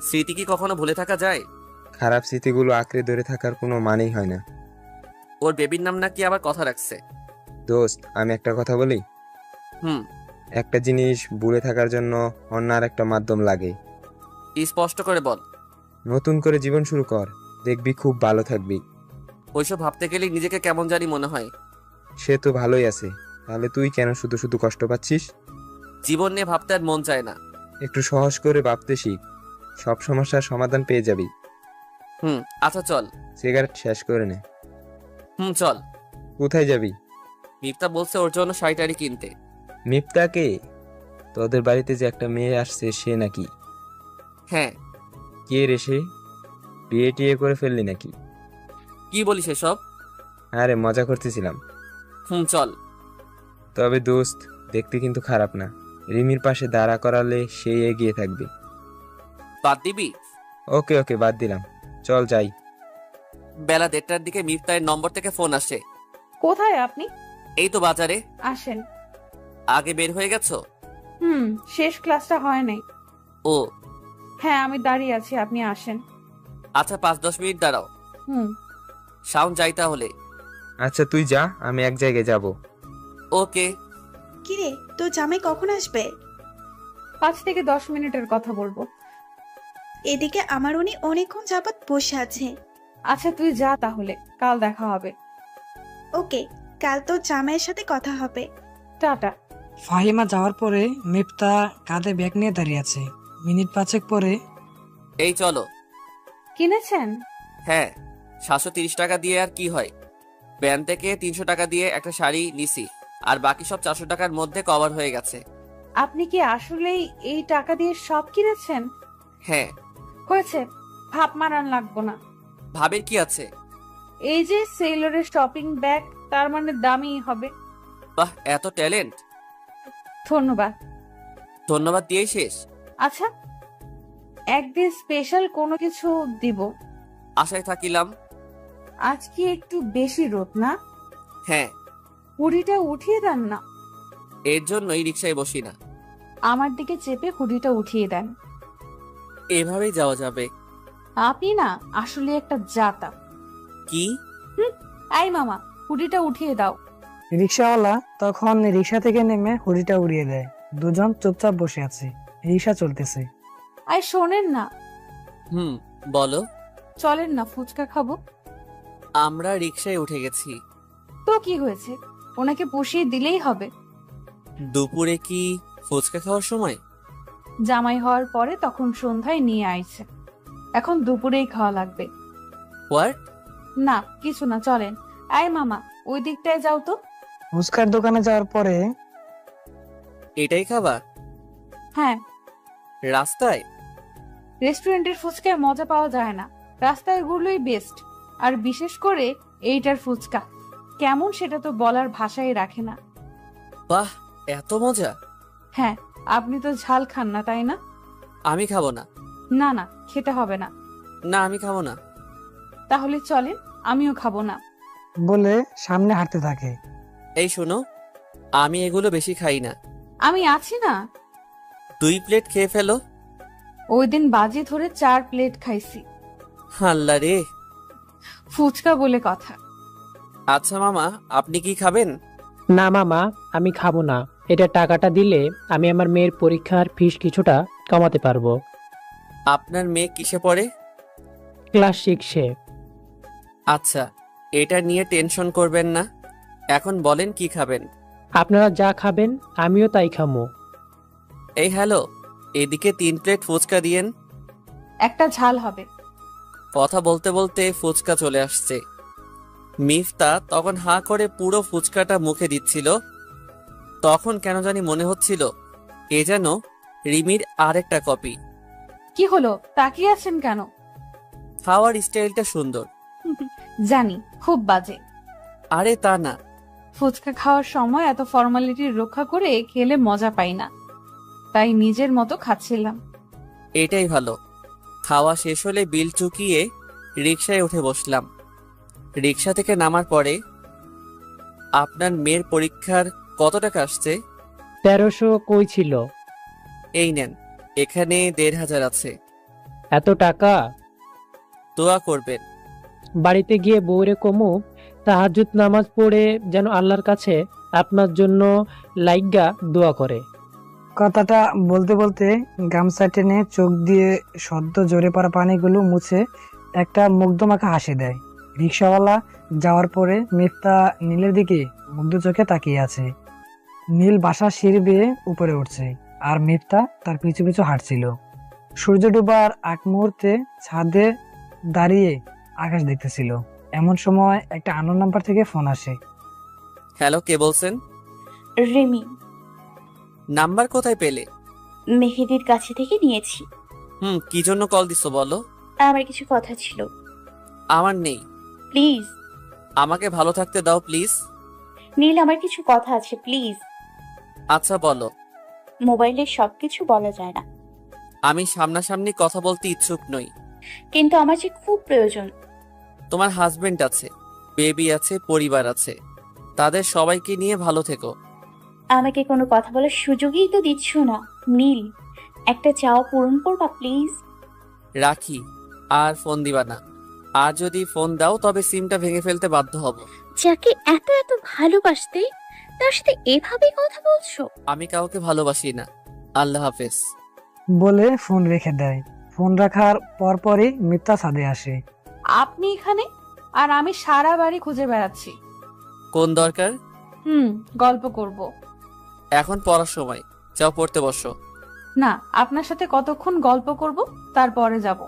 স্মৃতি কি কখনো ভুলে থাকা যায়?
খারাপ স্মৃতিগুলো আঁকড়ে ধরে থাকার কোনো মানেই হয় না।
ওর বেবির নাম নাকি আবার কথা রাখছে।
দোস্ত, আমি একটা কথা বলি।
হুম।
একটা জিনিস ভুলে থাকার জন্য অন্য আর একটা মাধ্যম লাগে।
স্পষ্ট করে বল।
নতুন করে জীবন শুরু কর, দেখবি খুব ভালো থাকবি।
ওইসব ভাবতে গেলেই নিজেকে কেমন জানি মনে হয়।
সে তো ভালোই আছে, তাহলে তুই কেন শুধু শুধু কষ্ট পাচ্ছিস?
জীবন নিয়ে ভাবতে আর মন চায় না।
একটু সহজ করে ভাবতে শিখ, সব সমস্যার সমাধান পেয়ে যাবি।
আচ্ছা চল।
সিগারেট শেষ করে নে।
চল।
কোথায় যাবি?
মিফতা বলছে ওর জন্য শাড়ি কিনতে।
মিফতাকে? তোদের বাড়িতে যে একটা মেয়ে আসছে সে নাকি?
হ্যাঁ।
কে রে সে? বিয়ে টিয়ে করে ফেললি নাকি?
কি বলিস এসব?
আরে মজা করতেছিলাম।
চল।
তবে দোস্ত, দেখতে কিন্তু খারাপ না। রিমির পাশে দাঁড়া করালে সেই এগিয়ে থাকবে।
বাদ দিবি?
ওকে ওকে, বাদ দিলাম, চল যাই।
বেলা 1:30টার দিকে মিফতার নম্বর থেকে ফোন আসে।
কোথায় আপনি?
এই তো বাজারে।
আসেন।
আগে বের হয়ে গেছো?
শেষ ক্লাসটা হয় নাই।
ও
হ্যাঁ, আমি দাঁড়িয়ে আছি, আপনি আসেন।
আচ্ছা, 5-10 মিনিট দাঁড়াও।
হুম।
শাওন যাই তাহলে।
আচ্ছা তুই যা, আমি এক জায়গায় যাব।
ওকে।
কিরে, তোর জামাই কখন আসবে?
5 থেকে 10 মিনিটের কথা বলবো।
এদিকে আমার উনি অনেকক্ষণ যাবৎ বসে আছে।
আচ্ছা তুই যা তাহলে, কাল দেখা হবে।
ওকে, কাল তোর জামাইয়ের সাথে কথা হবে।
টাটা।
ফাহিমা যাওয়ার পরে মিফতা কাঁধে ব্যাগ নিয়ে দাঁড়িয়ে আছে। মিনিট 5 পরে
এই চলো।
কিনেছেন?
হ্যাঁ, 730 টাকা দিয়ে আর কি হয়। ব্যান থেকে 300 টাকা দিয়ে একটা শাড়ি নিছি, আর বাকি সব 400 টাকার মধ্যে কভার হয়ে গেছে।
আপনি কি আসলেই এই টাকা দিয়ে সব কিনেছেন?
হ্যাঁ।
হয়েছে, ভাব মারান লাগবো না।
ভাবের কি আছে?
এই যে সেলরের শপিং ব্যাগ, তার মানে দামি হবে।
বাহ, এত ট্যালেন্ট।
ধন্যবাদ।
ধন্যবাদ দিয়েই শেষ?
আচ্ছা, একদিন স্পেশাল কোনো কিছু দিব।
আশায় থাকিলাম।
আজ কি একটু বেশি রোদ না?
হ্যাঁ।
হুডিটা উঠিয়ে দেন না।
এর জন্যই রিক্সায় বসি না।
আমার দিকে চেপে হুডিটা উঠিয়ে দেন।
এভাবেই যাওয়া যাবে।
আপনি না আসলে একটা জাতা।
কি?
এই মামা, হুডিটা উঠিয়ে দাও।
রিক্সাওয়ালা তখন রিক্সা থেকে নেমে হুডিটা উড়িয়ে দেয়। দুজন চুপচাপ বসে আছে, রিক্সা চলতেছে।
আই শোনেন না,
বলো।
চলেন না, ফুচকা খাবো।
আমরা রিক্সায় উঠে গেছি।
তো কি হয়েছে, ওনাকে পুষিয়ে দিলেই হবে।
দুপুরে কি ফুচকা খাওয়ার সময়?
জামাই হওয়ার পরে তখন সন্ধ্যায় নিয়ে আইছে, এখন দুপুরেই খাওয়া লাগবে।
হোয়াট?
না কিছু না, চলেন। এই মামা, ওই দিকটায় যাও তো।
ফুচকার দোকানে যাওয়ার পরে
এটাই খাবা?
হ্যাঁ,
রাস্তায়?
রেস্টুরেন্টের ফুচকায় মজা পাওয়া যায় না, রাস্তায় গুলোই বেস্ট। আর বিশেষ করে এইটার ফুচকা কেমন সেটা তো বলার ভাষাই রাখে না।
বাহ, এত মজা!
হ্যাঁ, আপনি তো ঝাল খান না তাই না?
আমি খাবো না।
না না, খেতে হবে না।
না, আমি খাবো না।
তাহলে চলেন, আমিও খাবো না।
বলে সামনে হাঁটতে থাকে।
এই শোনো, আমি এগুলো বেশি খাই না।
আমি আছি না।
2 প্লেট খেয়ে ফেলো।
ওই দিন বাজি ধরে 4 প্লেট খাইছি।
আল্লাহ রে।
ফুচকা বলে কথা।
আচ্ছা মামা, আপনি কি খাবেন?
না মামা, আমি খাবো না। এটা টাকাটা দিলে আমি আমার মেয়ের পরীক্ষার ফিস কিছুটা কমাতে পারবো।
আপনার মেয়ে কিসে পড়ে?
ক্লাস 6-এ।
আচ্ছা, এটা নিয়ে টেনশন করবেন না। এখন বলেন কি খাবেন?
আপনারা যা খাবেন আমিও তাই খামো।
এই হ্যালো, এদিকে 3 প্লেট ফুচকা দিয়েন।
একটা ঝাল হবে।
কথা বলতে বলতে ফুচকা চলে আসছে। মিফতা তখন হাঁ করে পুরো ফুচকাটা মুখে দিচ্ছিল। তখন কেন জানি মনে হচ্ছিল এ যেন রিমির আরেকটা কপি।
কি হলো, তাকিয়ে আছেন কেন?
খাওয়ার স্টাইলটা সুন্দর।
জানি, খুব বাজে।
আরে তা না।
ফুচকা খাওয়ার সময় এত ফর্মালিটি রক্ষা করে খেলে মজা পাই না, তাই নিজের মতো খাচ্ছিলাম।
এটাই ভালো। খাওয়া শেষ হলে বিল চুকিয়ে রিকশায় উঠে বসলাম। রিকশা থেকে নামার পরে, আপনার মেয়ের পরীক্ষার কত টাকা আসছে?
1300 কই ছিল?
এই নেন, এখানে 1500 আছে।
এত টাকা?
দোয়া করবেন।
বাড়িতে গিয়ে বউরে কমু তাহাজ্জুদ নামাজ পড়ে যেন আল্লাহর কাছে আপনার জন্য লাইগা দোয়া করে।
কথাটা বলতে বলতে গামছা টেনে চোখ দিয়ে সদ্য জোরে পড়া পানিগুলো মুছে একটা মুগ্ধমাখা হাসি দেয়। রিক্সাওয়ালা যাওয়ার পরে মিফতা নীলের দিকে মুগ্ধ চোখে তাকিয়ে আছে। নীল বাসার সিঁড়ি বেয়ে উপরে উঠছে, আর মিফতা তার পিছু পিছু হাঁটছিল। সূর্য ডুবার আগ মুহূর্তে ছাদে দাঁড়িয়ে আকাশ দেখতেছিল। এমন সময় একটা আননোন নাম্বার থেকে ফোন আসে।
হ্যালো, কে বলছেন?
রিমি।
নাম্বার কোথায় পেলে?
মেহেদির কাছে থেকে নিয়েছি।
কি জন্য কল দিছো বলো?
আমার কিছু কথা ছিল।
আমার নেই।
প্লিজ।
আমাকে ভালো থাকতে দাও প্লিজ।
নীল, আমার কিছু কথা আছে, প্লিজ।
আচ্ছা বলো।
মোবাইলে সবকিছু বলা যায় না,
আমি সামনাসামনি কথা বলতে ইচ্ছুক নই।
কিন্তু আমার যে খুব প্রয়োজন।
তোমার হাজবেন্ড আছে, বেবি আছে, পরিবার আছে, তাদের সবাইকে নিয়ে ভালো থেকো।
আমাকে কোনো কথা বলার সুযোগই তো দিচ্ছ না। নীল, একটা চাওয়া পূরণ করবা প্লিজ?
রাখি, আর ফোন দিবা না। আর যদি ফোন দাও তবে সিমটা ভেঙে ফেলতে বাধ্য হব।
যাকে এত এত ভালোবাসতে তার সাথে এভাবে কথা বলছো?
আমি কাউকে ভালোবাসি না। আল্লাহ হাফেজ।
বলে ফোন রেখে দেয়। ফোন রাখার পরপরই মিফতা ছাদে আসে।
আপনি এখানে, আর আমি সারা বাড়ি খুঁজে বেড়াচ্ছি।
কোন দরকার?
গল্প করব।
এখন পড়ার সময়, যাও পড়তে বসো।
না, আপনার সাথে কতক্ষণ গল্প করব, তারপরে যাব।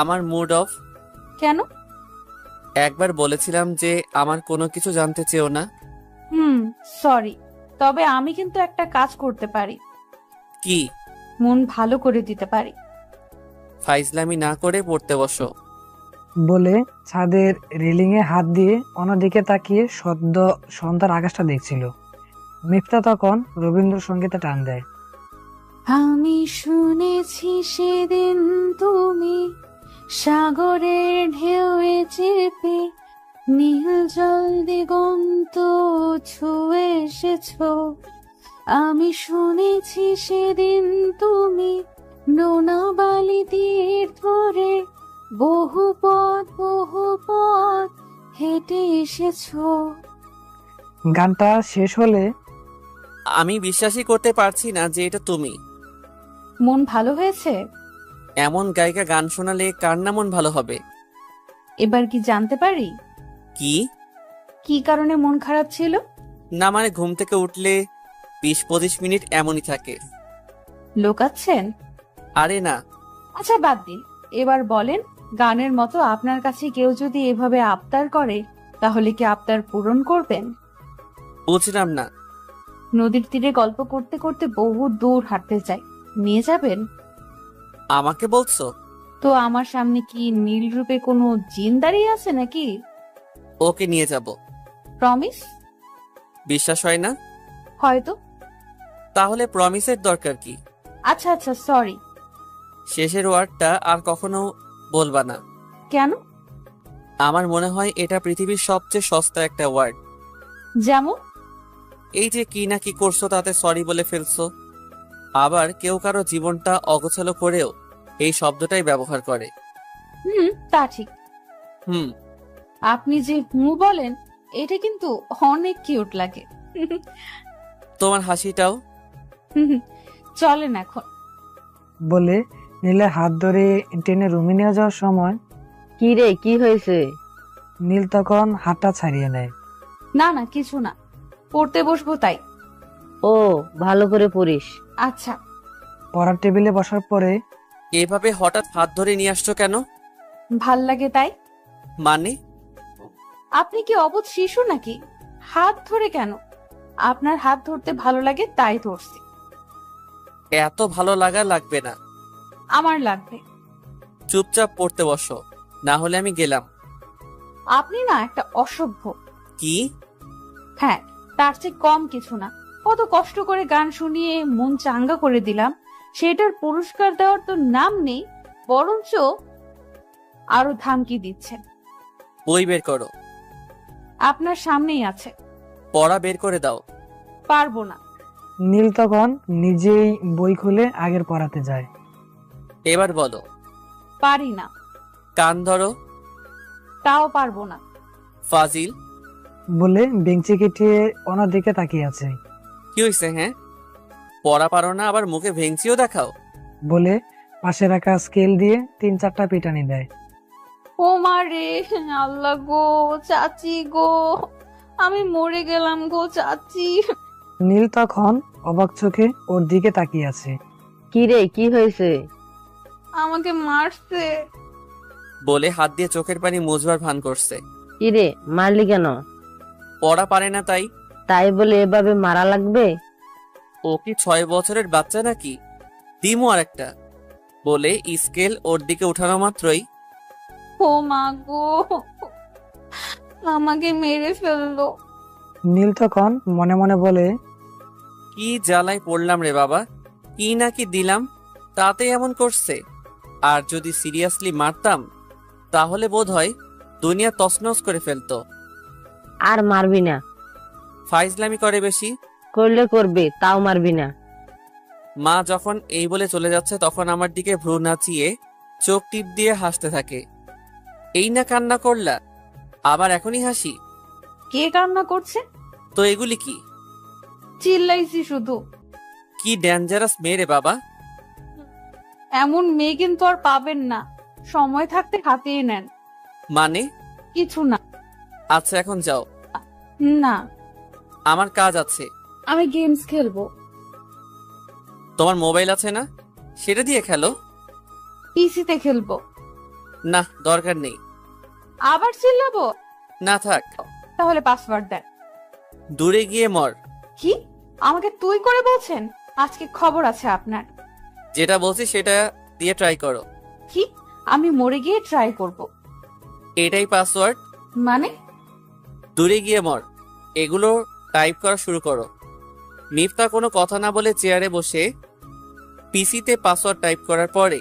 আমার মুড অফ।
কেন?
একবার বলেছিলাম যে আমার কোনো কিছু জানতে চেও না।
সরি, তবে আমি কিন্তু একটা কাজ করতে পারি।
কি?
মন ভালো করে দিতে পারি।
ফাইজলামি না করে পড়তে বসো।
বলে ছাদের রেলিংয়ে হাত দিয়ে অন্যদিকে তাকিয়ে সদ্য সন্ধ্যার আকাশটা দেখছিল। মিফতা তখন রবীন্দ্রসঙ্গীতে টান দেয়।
আমি শুনেছি সেদিন তুমি সাগরের ঢেউয়ে চেপে নীল জল দিগন্ত ছুঁয়ে এসেছো। আমি শুনেছি সেদিন তুমি নোনা বালি তীর ধরে বহু পথ হেঁটে এসেছো।
গানটা শেষ হলে
আমি বিশ্বাসই করতে পারছি না যে এটা তুমি।
মন ভালো হয়েছে?
এমন গায়িকা গান শোনালে কার না মন ভালো হবে?
এবার কি জানতে পারি
কি
কারণে মন খারাপ ছিল?
না মানে ঘুম থেকে উঠলে 20-25 মিনিট এমনই থাকে।
লোকাচ্ছেন?
আরে না।
আচ্ছা বাদ দিন, এবার বলেন, গানের মতো আপনার কাছে কেউ যদি এভাবে আবদার করে তাহলে কি আবদার পূরণ করবেন?
বুঝলাম না।
নদীর তীরে গল্প করতে করতে বহু দূর হাঁটতে চাই, নিয়ে যাবেন?
আমাকে বলছো?
তো তো আমার সামনে কি নীল রূপে কোনো জিন দাঁড়িয়ে আছে নাকি?
ওকে নিয়ে যাব।
প্রমিস?
বিশ্বাস হয় না?
হয়তো।
তাহলে প্রমিসের দরকার কি?
আচ্ছা আচ্ছা, সরি।
শেষের ওয়ার্ডটা আর কখনো বলবা না।
কেন?
আমার মনে হয় এটা পৃথিবীর সবচেয়ে সস্তা একটা ওয়ার্ড।
যেমন?
এই যে কি না কি করছো তাতে সরি বলে ফেলছো। আবার কেউ কারো জীবনটা অগোছালো করেও এই শব্দটাই ব্যবহার করে।
তা ঠিক।
হুম।
আপনি যে বলেন এটা কিন্তু অনেক কিউট লাগে।
তোমার হাসিটাও।
চলেন এখন।
বলে নীলের হাত ধরে টেনে রুমে নিয়ে যাওয়ার সময়
কি রে, কি হয়েছে?
নীল তখন হাতটা ছাড়িয়ে নেয়।
না না, কিছু না, পড়তে বসবো তাই।
ও, ভালো করে পড়িস।
আচ্ছা।
পড়ার টেবিলে বসার পরে
এভাবে হঠাৎ হাত ধরে নিয়ে আসছো কেন?
ভাল লাগে তাই।
মানে?
আপনি কি অবুঝ শিশু নাকি? হাত ধরে কেন? আপনার হাত ধরতে ভালো লাগে তাই ধরছি।
এত ভালো লাগা লাগবে না।
আমার লাগবে।
চুপচাপ পড়তে বসো, না হলে আমি গেলাম।
আপনি না একটা অসভ্য।
কি?
হ্যাঁ, তার চেয়ে কম কিছু না। কত কষ্ট করে গান শুনিয়ে মন চাঙ্গা করে দিলাম, সেটার পুরস্কার দেওয়ার তো নাম নেই, বরঞ্চ আরো ধামকি দিচ্ছেন।
বই বের করো।
আপনার সামনেই আছে।
পড়া বের করে দাও।
পারবো না।
নীল তখন নিজেই বই খুলে আগের পড়াতে যায়।
এবার বলো।
পারি না।
কান ধরো।
তাও পারবো না।
ফাজিল।
বলে বেঞ্চি কেটিয়ে ওনার দিকে তাকিয়ে আছে।
কি হয়েছে? হ্যাঁ, পড়া পারো না আবার মুখে ভেঙচিও দেখাও।
বলে পাশে রাখা স্কেল দিয়ে 3-4টা পিটানি দেয়।
ও মা রে, আল্লাহ গো, চাচি গো, আমি মরে গেলাম গো চাচি।
নীল তখন অবাক চোখে ওর দিকে তাকিয়ে আছে।
কি রে, কি হয়েছে?
আমাকে মারছে।
বলে হাত দিয়ে চোখের পানি মুছবার ভান করছে।
কি রে, মারলি কেন?
পড়া পারে না তাই।
তাই বলে এভাবে মারা লাগবে?
ও কি 6 বছরের বাচ্চা নাকি? দিমু আর একটা। বলে স্কেল ওর দিকে উঠানো মাত্রই
ও মা গো, আমাকে মেরে ফেললো।
নীল তখন মনে মনে বলে,
কি জ্বালায় পড়লাম রে বাবা, কি না কি দিলাম, তাতে এমন করছে। আর যদি সিরিয়াসলি মারতাম তাহলে বোধ হয় দুনিয়া তছনছ করে ফেলতো।
আর মারবি না।
ফাইজলামি করে বেশি।
করলে করবে, তাও মারবি না।
মা যখন এই বলে চলে যাচ্ছে তখন আমার দিকে ভ্রু নাচিয়ে চোখ টিপ দিয়ে হাসতে থাকে। এই না কান্না করলা, আবার এখনই হাসি?
কে কান্না করছে?
তো এগুলি কি?
চিল্লাইছি শুধু।
কি ডেঞ্জারাস মেয়ে রে বাবা।
এমন মেয়ে কিন্তু আর পাবেন না, সময় থাকতে হাতিয়ে নেন।
মানে?
কিছু না।
আচ্ছা এখন যাও।
না,
আমার কাজ আছে।
আমি গেমস খেলবো।
তোমার মোবাইল আছে না, সেটা দিয়ে খেলো।
পিসিতে খেলবো।
না, দরকার নেই।
আবার চিল্লাবো?
না থাক।
তাহলে পাসওয়ার্ড দেন।
দূরে গিয়ে মর।
কি? আমাকে তুই করে বলছেন? আজকে খবর আছে আপনার।
যেটা বলছি সেটা দিয়ে ট্রাই করো।
কি? আমি মরে গিয়ে ট্রাই করব?
এটাই পাসওয়ার্ড।
মানে?
দূরে গিয়ে মর, এগুলো টাইপ করা শুরু করো। মিফতা কোনো কথা না বলে চেয়ারে বসে পিসিতে পাসওয়ার্ড টাইপ করার পরে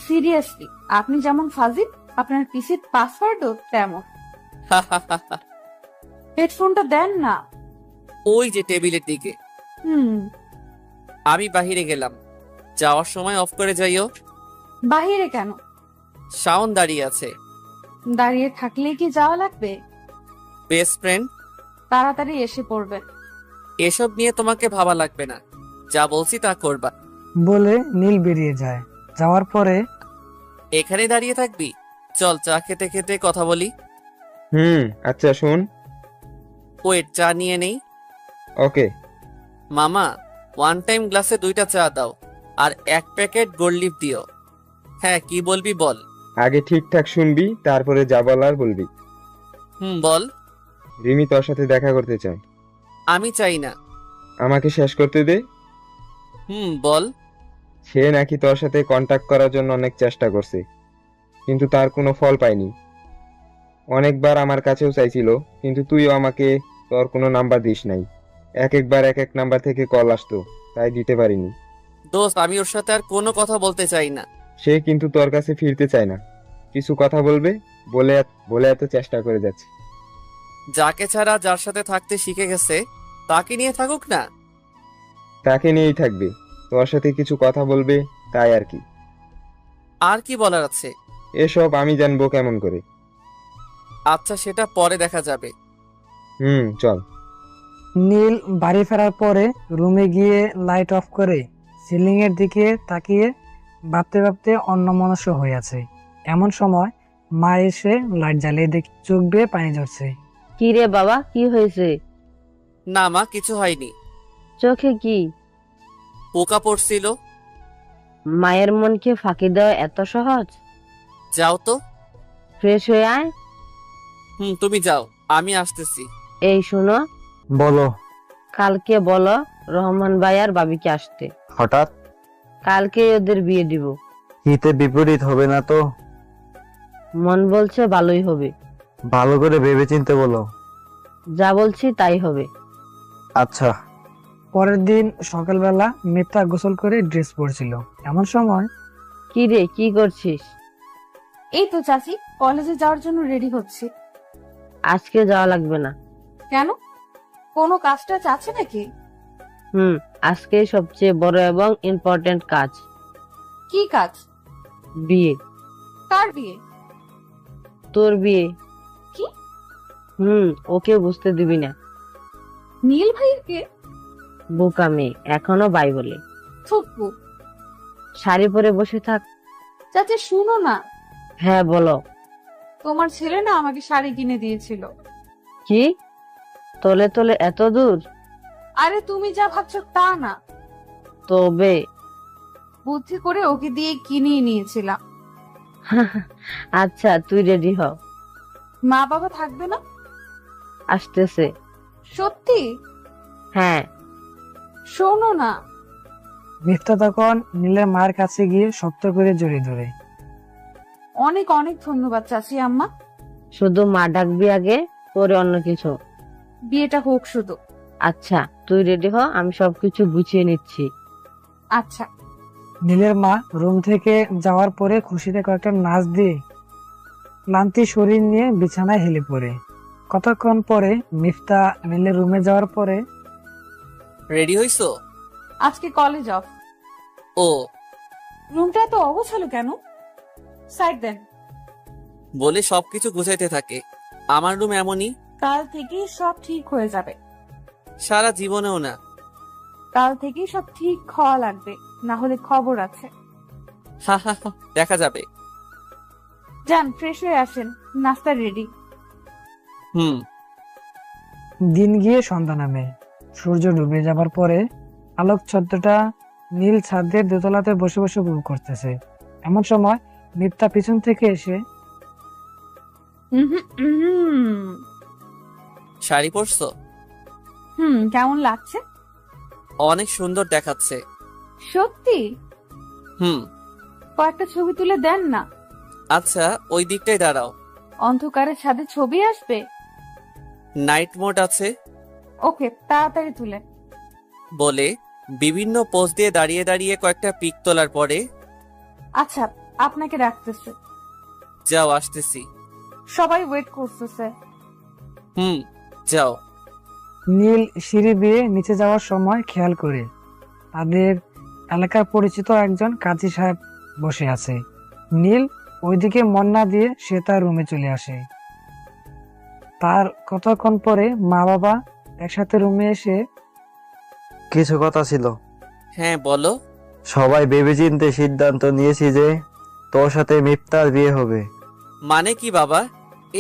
সিরিয়াসলি, আপনি যেমন ফাজিল, আপনার পিসির পাসওয়ার্ডও তেমন। হেডফোনটা দেন না।
ওই যে টেবিলের দিকে।
হুম।
আমি বাহিরে গেলাম, যাওয়ার সময় অফ করে যাইও।
বাহিরে কেন?
শাওন দাঁড়িয়ে আছে।
দাঁড়িয়ে থাকলে কি যাওয়া লাগবে?
Best friend.
তাড়াতাড়ি এসে পড়বেন।
এসব নিয়ে তোমাকে ভাবা লাগবে না, যা বলছি তা করবা।
বলে নীল বেরিয়ে যায়। যাওয়ার পরে
এখানে দাঁড়িয়ে থাকবি? চল চা খেতে খেতে কথা বলি।
আচ্ছা শোন।
ওয়েট, চা নিয়ে নেই।
ওকে।
মামা, ওয়ান টাইম গ্লাসে 2টা চা দাও আর 1 প্যাকেট গোল্ড লিফ দিও। হ্যাঁ, কি বলবি বল।
আগে ঠিকঠাক শুনবি, তারপরে যা বলার বলবি।
বল।
রিমি তোর সাথে দেখা করতে চায়।
আমি চাই না।
আমাকে শেষ করতে দে।
বল।
সে নাকি তোর সাথে কন্টাক্ট করার জন্য অনেক চেষ্টা করছে, কিন্তু তার কোনো ফল পাইনি। অনেকবার আমার কাছেও চাইছিল, কিন্তু তুইও আমাকে তোর কোনো নাম্বার দিস নাই। একবার এক নাম্বার থেকে কল আসতো, তাই দিতে পারিনি।
দোস্ত, আমি ওর সাথে আর কোনো কথা বলতে চাই না।
সে কিন্তু তোর কাছে ফিরতে চায় না, কিছু কথা বলবে বলে বলে এত চেষ্টা করে যাচ্ছে।
যাকে ছাড়া যার সাথে থাকতে শিখে গেছে তাকে নিয়ে থাকুক না।
তাকে নিয়েই থাকবে, তোর সাথে কিছু কথা বলবে, তাই আর কি।
আর কি বলার আছে?
এসব আমি জানবো কেমন করে?
আচ্ছা, সেটা পরে দেখা যাবে।
চল।
নীল বাড়ি ফেরার পরে রুমে গিয়ে লাইট অফ করে সিলিং এর দিকে তাকিয়ে ভাবতে ভাবতে অন্যমনস্ক হয়ে আছে। এমন সময় মা এসে লাইট জ্বালিয়ে দেখে চোখ বেয়ে পানি ঝরছে।
কি রে বাবা, কি হয়েছে?
না মা, কিছু হয়নি।
চোখে কি?
পোকা পড়ছিল।
মায়ের মনকে ফাঁকি দেওয়া এত সহজ?
যাও তো।
ফ্রেশ হয়ে আয়।
তুমি যাও, আমি আসতেছি।
এই শোনো,
বলো।
কালকে বলো রহমান ভাই আর ভাবিকে আসতে।
হঠাৎ?
কালকে ওদের বিয়ে দিব।
হিতে বিপরীত হবে না তো?
মন বলছে ভালোই হবে।
ভালো করে ভেবেচিন্তে বলো।
যা বলছি তাই হবে।
আচ্ছা।
পরের দিন সকালবেলা মিফতা গোসল করে ড্রেস পরছিল। এমন সময়
কি রে, কি করছিস?
এই তো চাচি, কলেজে যাওয়ার জন্য রেডি হচ্ছি।
আজকে যাওয়া লাগবে না।
কেন? কোনো কাজটা আছে নাকি?
আজকে সবচেয়ে বড় এবং ইম্পর্টেন্ট কাজ।
কি কাজ?
বিয়ে।
কার বিয়ে?
তোর বিয়ে।
কি?
ওকে বুঝতে দিবি না।
নীল ভাইয়ের কে?
বোকা মেয়ে, এখনো বাই বলে।
থুকু।
শাড়ি পরে বসে থাক।
চাচা শুনো না।
হ্যাঁ বলো।
তোমার ছেলে না আমাকে শাড়ি কিনে দিয়েছিল।
কি? তলে তলে এত দূর?
আরে তুমি যা ভাবছো তা না।
তবে
বুদ্ধি করে ওকে দিয়ে কিনিয়ে নিয়েছিলাম।
আচ্ছা, তুই রেডি হ।
মা বাবা থাকবে না?
আসতেছে।
সত্যি?
হ্যাঁ।
শোনো না।
মিফতা তখন নীলের মায়ের কাছে গিয়ে শক্ত করে জড়িয়ে ধরে।
অনেক অনেক ধন্যবাদ চাচি আম্মা।
শুধু মা ডাকবি আগে, পরে অন্য কিছু।
বিয়েটা হোক শুধু।
আচ্ছা, তুই রেডি হ, আমি সবকিছু গুছিয়ে নিচ্ছি।
আচ্ছা।
নীলের মা রুম থেকে যাওয়ার পরে খুশিতে কয়েকটা নাচ দিয়ে ক্লান্তি শরীর নিয়ে বিছানায় হেলে পড়ে। কতক্ষণ পরে মিফতা নীলের রুমে যাওয়ার পরে,
রেডি হইছো?
আজকে কলেজ অফ।
ও।
রুমটা এত অগোছালো কেন? সাইড দেন।
বলে সবকিছু গুছাইতে থাকে। আমার রুম এমনই।
কাল থেকেই সব ঠিক হয়ে যাবে।
সারা জীবনেও না।
কাল থেকেই সব ঠিক হওয়া লাগবে, না হলে খবর আছে।
হা হা হা, দেখা যাবে।
যান, ফ্রেশ হয়ে আসেন, নাস্তা রেডি।
দিন গিয়ে সন্ধ্যা নামে। সূর্য ডুবে যাবার পরে আলোকছত্রটা নীল ছাদের দোতলাতে বসে বসে উপভোগ করতেছে। এমন সময় মিফতা পিছন থেকে এসে,
শাড়ি পরছো?
কেমন লাগছে?
অনেক সুন্দর দেখাচ্ছে।
সত্যি?
হুম।
কয়েকটা ছবি তুলে দেন না।
আচ্ছা, ওই দিকটাই দাঁড়াও।
অন্ধকারে ছাদে ছবি আসবে।
নাইট মোড আছে।
ওকে, তাড়াতাড়ি তুলে।
বলে বিভিন্ন পোজ দিয়ে দাঁড়িয়ে দাঁড়িয়ে কয়েকটা পিক তোলার পরে,
আচ্ছা আপনাকে রাখতেছে।
যাও, আসতেছি।
সবাই ওয়েট করতেছে।
যাও।
নীল সিঁড়ি বেয়ে নিচে যাওয়ার সময় খেয়াল করে তাদের এলাকার পরিচিত একজন কাজী সাহেব বসে আছে। নীল ওইদিকে মন না দিয়ে সে তার রুমে চলে আসে। তার কতক্ষণ পরে মা বাবা একসাথে রুমে এসে,
কিছু কথা ছিল।
হ্যাঁ বলো।
সবাই ভেবেচিন্তে সিদ্ধান্ত নিয়েছি যে তোর সাথে মিফতার বিয়ে হবে।
মানে কি বাবা?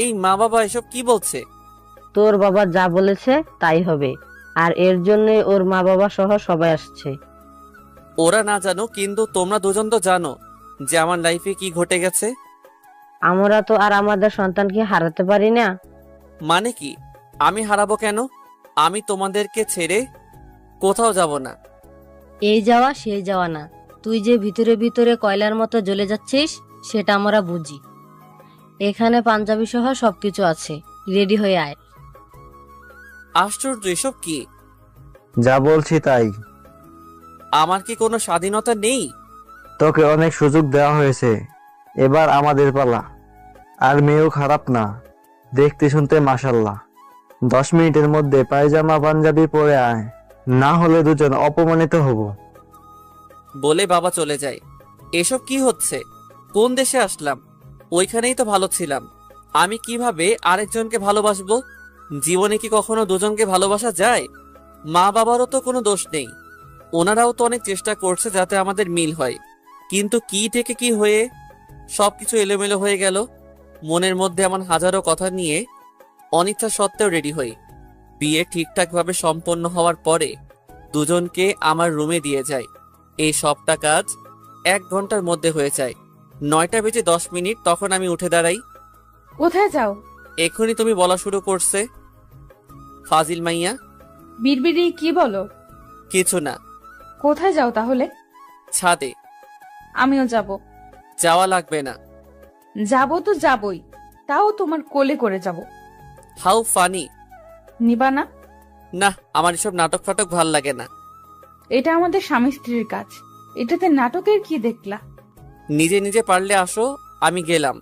এই মা বাবা এসব কি বলছে?
তোর বাবা যা বলেছে তাই হবে, আর এর জন্য ওর মা বাবা সহ সবাই আসছে।
ওরা না জানো, কিন্তু তোমরা দুজন তো জানো যে আমার লাইফে কি ঘটে গেছে।
আমরা তো আর আমাদের সন্তানকে হারাতে পারি না।
মানে কি? আমি হারাবো কেন? আমি তোমাদেরকে ছেড়ে কোথাও যাব না।
এই যাওয়া সেই যাওয়া না, তুই যে ভিতরে ভিতরে কয়লার মতো জ্বলে যাচ্ছিস সেটা আমরা বুঝি।
এখানে পাঞ্জাবি সহ সবকিছু আছে, রেডি হয়ে আয়।
আশ্চর্য, এসব কি?
যা বলছি তাই।
আমার কি কোনো স্বাধীনতা নেই?
তোকে অনেক সুযোগ দেওয়া হয়েছে, এবার আমাদের পালা। আর মেয়েও খারাপ না, দেখতে শুনতে মাশাল্লাহ। 10 মিনিটের মধ্যে পায়জামা পাঞ্জাবি পরে আয়, না হলে দুজন অপমানিত হব।
বলে বাবা চলে যায়। এসব কি হচ্ছে? কোন দেশে আসলাম? ওইখানেই তো ভালো ছিলাম। আমি কিভাবে আরেকজনকে ভালোবাসবো? জীবনে কি কখনো দুজনকে ভালোবাসা যায়? মা বাবারও তো কোনো দোষ নেই, ওনারাও তো অনেক চেষ্টা করছে যাতে আমাদের মিল হয়। কিন্তু কি থেকে কি হয়ে সবকিছু এলোমেলো হয়ে গেল। মনের মধ্যে এমন হাজারো কথা নিয়ে অনিচ্ছা সত্ত্বেও রেডি হই। বিয়ে ঠিকঠাকভাবে সম্পন্ন হওয়ার পরে দুজনকে আমার রুমে দিয়ে যায়। এই সবটা কাজ 1 ঘন্টার মধ্যে হয়ে যায়। 9টা বেজে 10 মিনিট তখন আমি উঠে দাঁড়াই।
কোথায় যাও?
এখনই তুমি বলা শুরু করছে ফাজিল মাইয়া।
বিড়বিড়ি কি বলো?
কিছু না।
কোথায় যাও তাহলে?
ছাদে।
আমিও যাব।
যাওয়া লাগবে না।
যাব তো যাবই, তাও তোমার কোলে করে যাব।
How funny.
নিবা না?
না, আমার এসব নাটক ফাটক ভাল লাগে না।
এটা আমাদের স্বামী স্ত্রীর কাজ, এটাতে নাটকের কি দেখলা?
নিজে নিজে পারলে আসো, আমি গেলাম।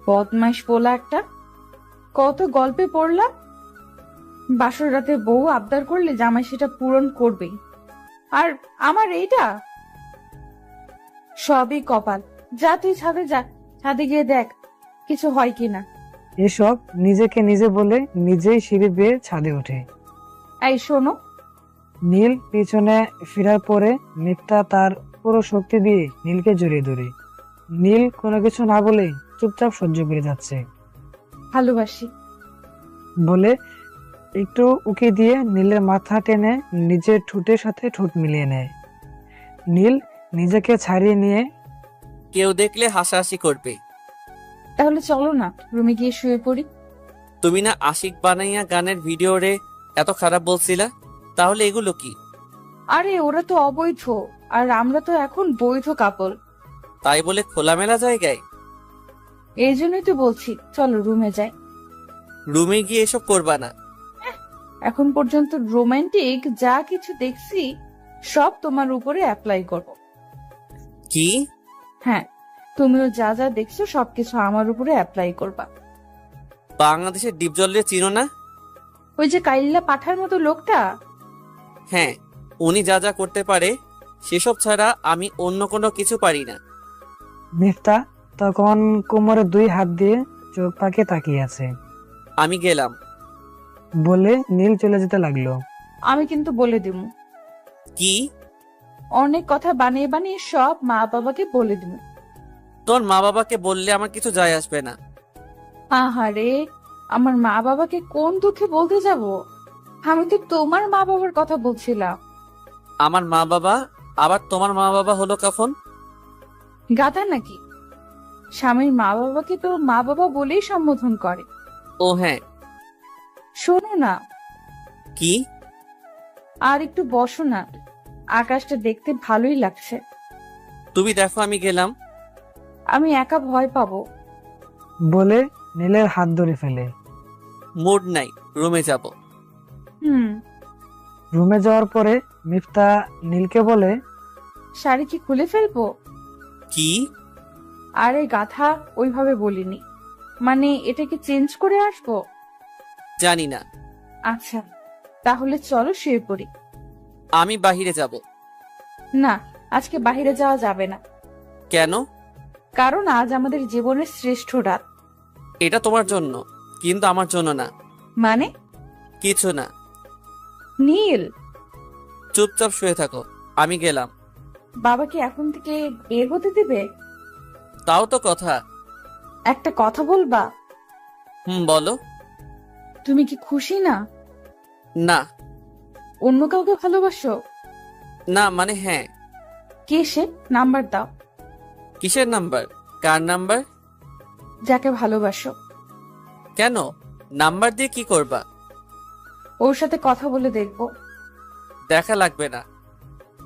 বদমাইশ পোলা একটা। কত গল্পে পড়লা, বাসর রাতে বউ আবদার করলে জামাই সেটা পূরণ করবেই। আর আমার এইটা সবই কপাল। যা তুই ছাদে যা, ছাদে গিয়ে দেখ কিছু হয় কিনা।
এসব নিজেকে নিজে বলে নিজেই সিঁড়ি বেয়ে ছাদে ওঠে।
এই শোনো।
নীল পিছনে ফেরার পরে মিথ্যা তার পুরো শক্তি দিয়ে নীলকে জড়িয়ে ধরে। নীল কোনো কিছু না বলে চুপচাপ সহ্য করে যাচ্ছে।
ভালোবাসি
বলে একটু উকি দিয়ে নীলের মাথা টেনে নিজের ঠোঁটের সাথে ঠোঁট মিলিয়ে নেয়। নীল নিজেকে ছাড়িয়ে নিয়ে
কেউ দেখলে হাসাহাসি করবে।
তাহলে চলো না রুমে গিয়ে শুয়ে পড়ি।
তুমি না আশিক বানাইয়া গানের ভিডিও রে এত খারাপ বলছিলা, তাহলে এগুলো কি?
আরে ওরা তো অবৈধ, আর আমরা তো এখন বৈধ কাপল।
তাই বলে খোলামেলা জায়গায়?
এই জন্যই তো বলছি চলো রুমে যাই।
রুমে গিয়ে এসব করবা না।
এখন পর্যন্ত রোমান্টিক যা কিছু দেখছি সব তোমার উপরে অ্যাপ্লাই করব।
কি?
হ্যাঁ, তুমিও যা যা দেখছো সবকিছু আমার উপরে অ্যাপ্লাই করবা।
বাংলাদেশের ডিপজলে চিনো না?
ওই যে কাইল্লা পাঠার মতো লোকটা।
হ্যাঁ, উনি যা যা করতে পারে সেসব ছাড়া আমি অন্য কোনো কিছু পারি না।
মিফতা তখন কোমরে 2 হাত দিয়ে চোখ পাকে তাকিয়ে আছে।
আমি গেলাম।
বলে নীল চলে যেতে লাগলো।
আমি কিন্তু বলে দিব,
কি?
অনেক কথা বানিয়ে বানিয়ে সব মা বাবাকে বলে দিব।
তোর মা বাবাকে বললে আমার কিছু যায় আসবে না।
আহারে, আমার মা বাবাকে কোন দুঃখে বলতে যাব? আমি তো তোমার মা বাবার কথা বলছিলাম।
আমার মা বাবা আবার তোমার মা বাবা হলো কখন?
গাধা নাকি? স্বামীর মা বাবাকে তো মা বাবা বলেই সম্বোধন করে।
ও হ্যাঁ।
শোনো না,
কি?
আর একটু বসো না, আকাশটা দেখতে ভালোই লাগছে।
তুমি দেখো, আমি গেলাম।
আমি একা ভয় পাবো।
বলে নীলের হাত ধরে ফেলে।
মুড নাই, রুমে যাব।
রুমে যাওয়ার পরে মিফতা নীলকে বলে,
শাড়ি কি খুলে ফেলবো?
কি?
আরে গাধা, ওইভাবে বলিনি, মানে এটাকে চেঞ্জ করে আসবো।
জানি না।
আচ্ছা তাহলে চলো শুয়ে পড়ি।
আমি বাহিরে যাব।
না, আজকে বাইরে যাওয়া যাবে না।
কেন?
কারণ আজ আমাদের জীবনের শ্রেষ্ঠ রাত।
এটা তোমার জন্য, কিন্তু আমার জন্য না।
মানে?
কিছু না।
নীল,
চুপচাপ শুয়ে থাকো, আমি গেলাম।
বাবা কি এখন থেকে বের হতে দিবে?
তাও তো কথা।
একটা কথা বলবা?
বলো।
তুমি কি খুশি না?
না।
অন্য কাউকে ভালোবাসো?
না মানে হ্যাঁ।
কে সে? নাম্বার দাও।
কিসের নাম্বার? কার নাম্বার?
যাকে ভালোবাসো।
কেন? নাম্বার দিয়ে কি করবা?
ওর সাথে কথা বলে দেখবো।
দেখা লাগবে না।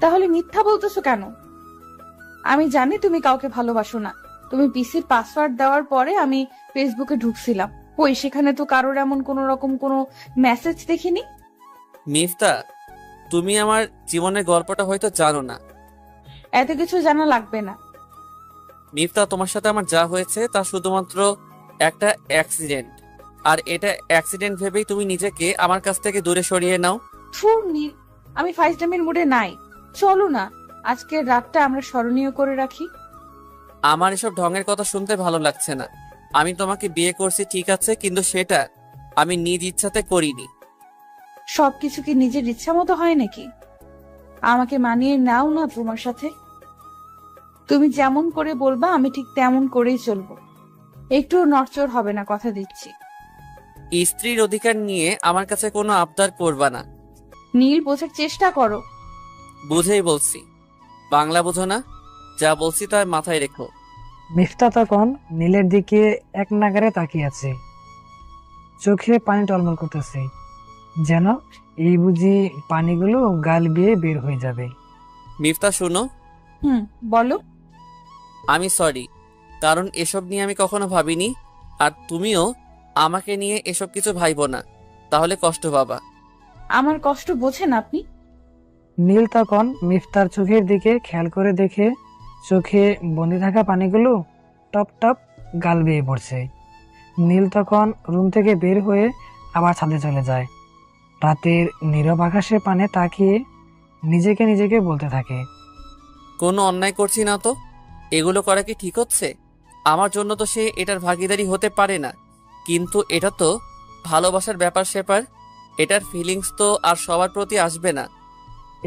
তাহলে মিথ্যা বলতেছো কেন? আমি জানি তুমি কাউকে ভালোবাসো না, তুমি পিসির পাসওয়ার্ড দেওয়ার পরে আমি ফেসবুকে ঢুকছিলাম। ওই সেখানে তো কারোর এমন কোনো রকম কোনো মেসেজ দেখিনি।
মিফতা, তুমি আমার জীবনের গল্পটা হয়তো জানো না।
এত কিছু জানা লাগবে না।
মিফতা, তোমার সাথে আমার যা হয়েছে তা শুধুমাত্র একটা অ্যাক্সিডেন্ট, আর এটা অ্যাক্সিডেন্ট ভেবেই তুমি নিজেকে আমার কাছ থেকে দূরে সরিয়ে নাও।
থুর নীল, আমি ফাইজলামের মুডে নাই। চলো না, আজকের রাতটা আমরা স্মরণীয় করে রাখি।
আমার এসব ঢঙের কথা শুনতে ভালো লাগছে না। আমি তোমাকে বিয়ে করছি ঠিক আছে, কিন্তু সেটা আমি নিজ ইচ্ছাতে করিনি।
সবকিছু কি নিজের ইচ্ছা মতো হয় নাকি? আমাকে মানিয়ে নাও না তোমার সাথে। তুমি যেমন করে বলবা আমি ঠিক তেমন করেই চলবো। একটু নড়চড় হবে না, কথা দিচ্ছি।
স্ত্রীর অধিকার নিয়ে আমার কাছে কোনো আবদার করবা না।
নীল, বোঝার চেষ্টা করো।
বুঝেই বলছি। বাংলা বোঝো না? যা বলছি তা মাথায় রেখো।
মিফতা তখন নীলের দিকে এক নাগারে তাকিয়ে আছে, চোখে পানি টলমল করতেছে, যেন এই বুঝি পানিগুলো গাল বেয়ে বের হয়ে যাবে।
মিফতা শোনো,
বলো।
আমি সরি, কারণ এসব নিয়ে আমি কখনো ভাবিনি। আর তুমিও আমাকে নিয়ে এসব কিছু ভাইবো না, তাহলে কষ্ট পাবা।
আমার কষ্ট বোঝেন আপনি?
নীল তখন মিফতার চোখের দিকে খেয়াল করে দেখে চোখে বন্দি থাকা পানিগুলো টপ টপ গাল বেয়ে পড়ছে। নীল তখন রুম থেকে বের হয়ে আবার ছাদে চলে যায়। রাতের নীরব আকাশের পানে তাকিয়ে নিজেকে বলতে থাকে,
কোনো অন্যায় করছি না তো? এগুলো করা কি ঠিক হচ্ছে? আমার জন্য তো সে এটার ভাগিদারি হতে পারে না, কিন্তু এটা তো ভালোবাসার ব্যাপার স্যাপার। এটার ফিলিংস তো আর সবার প্রতি আসবে না।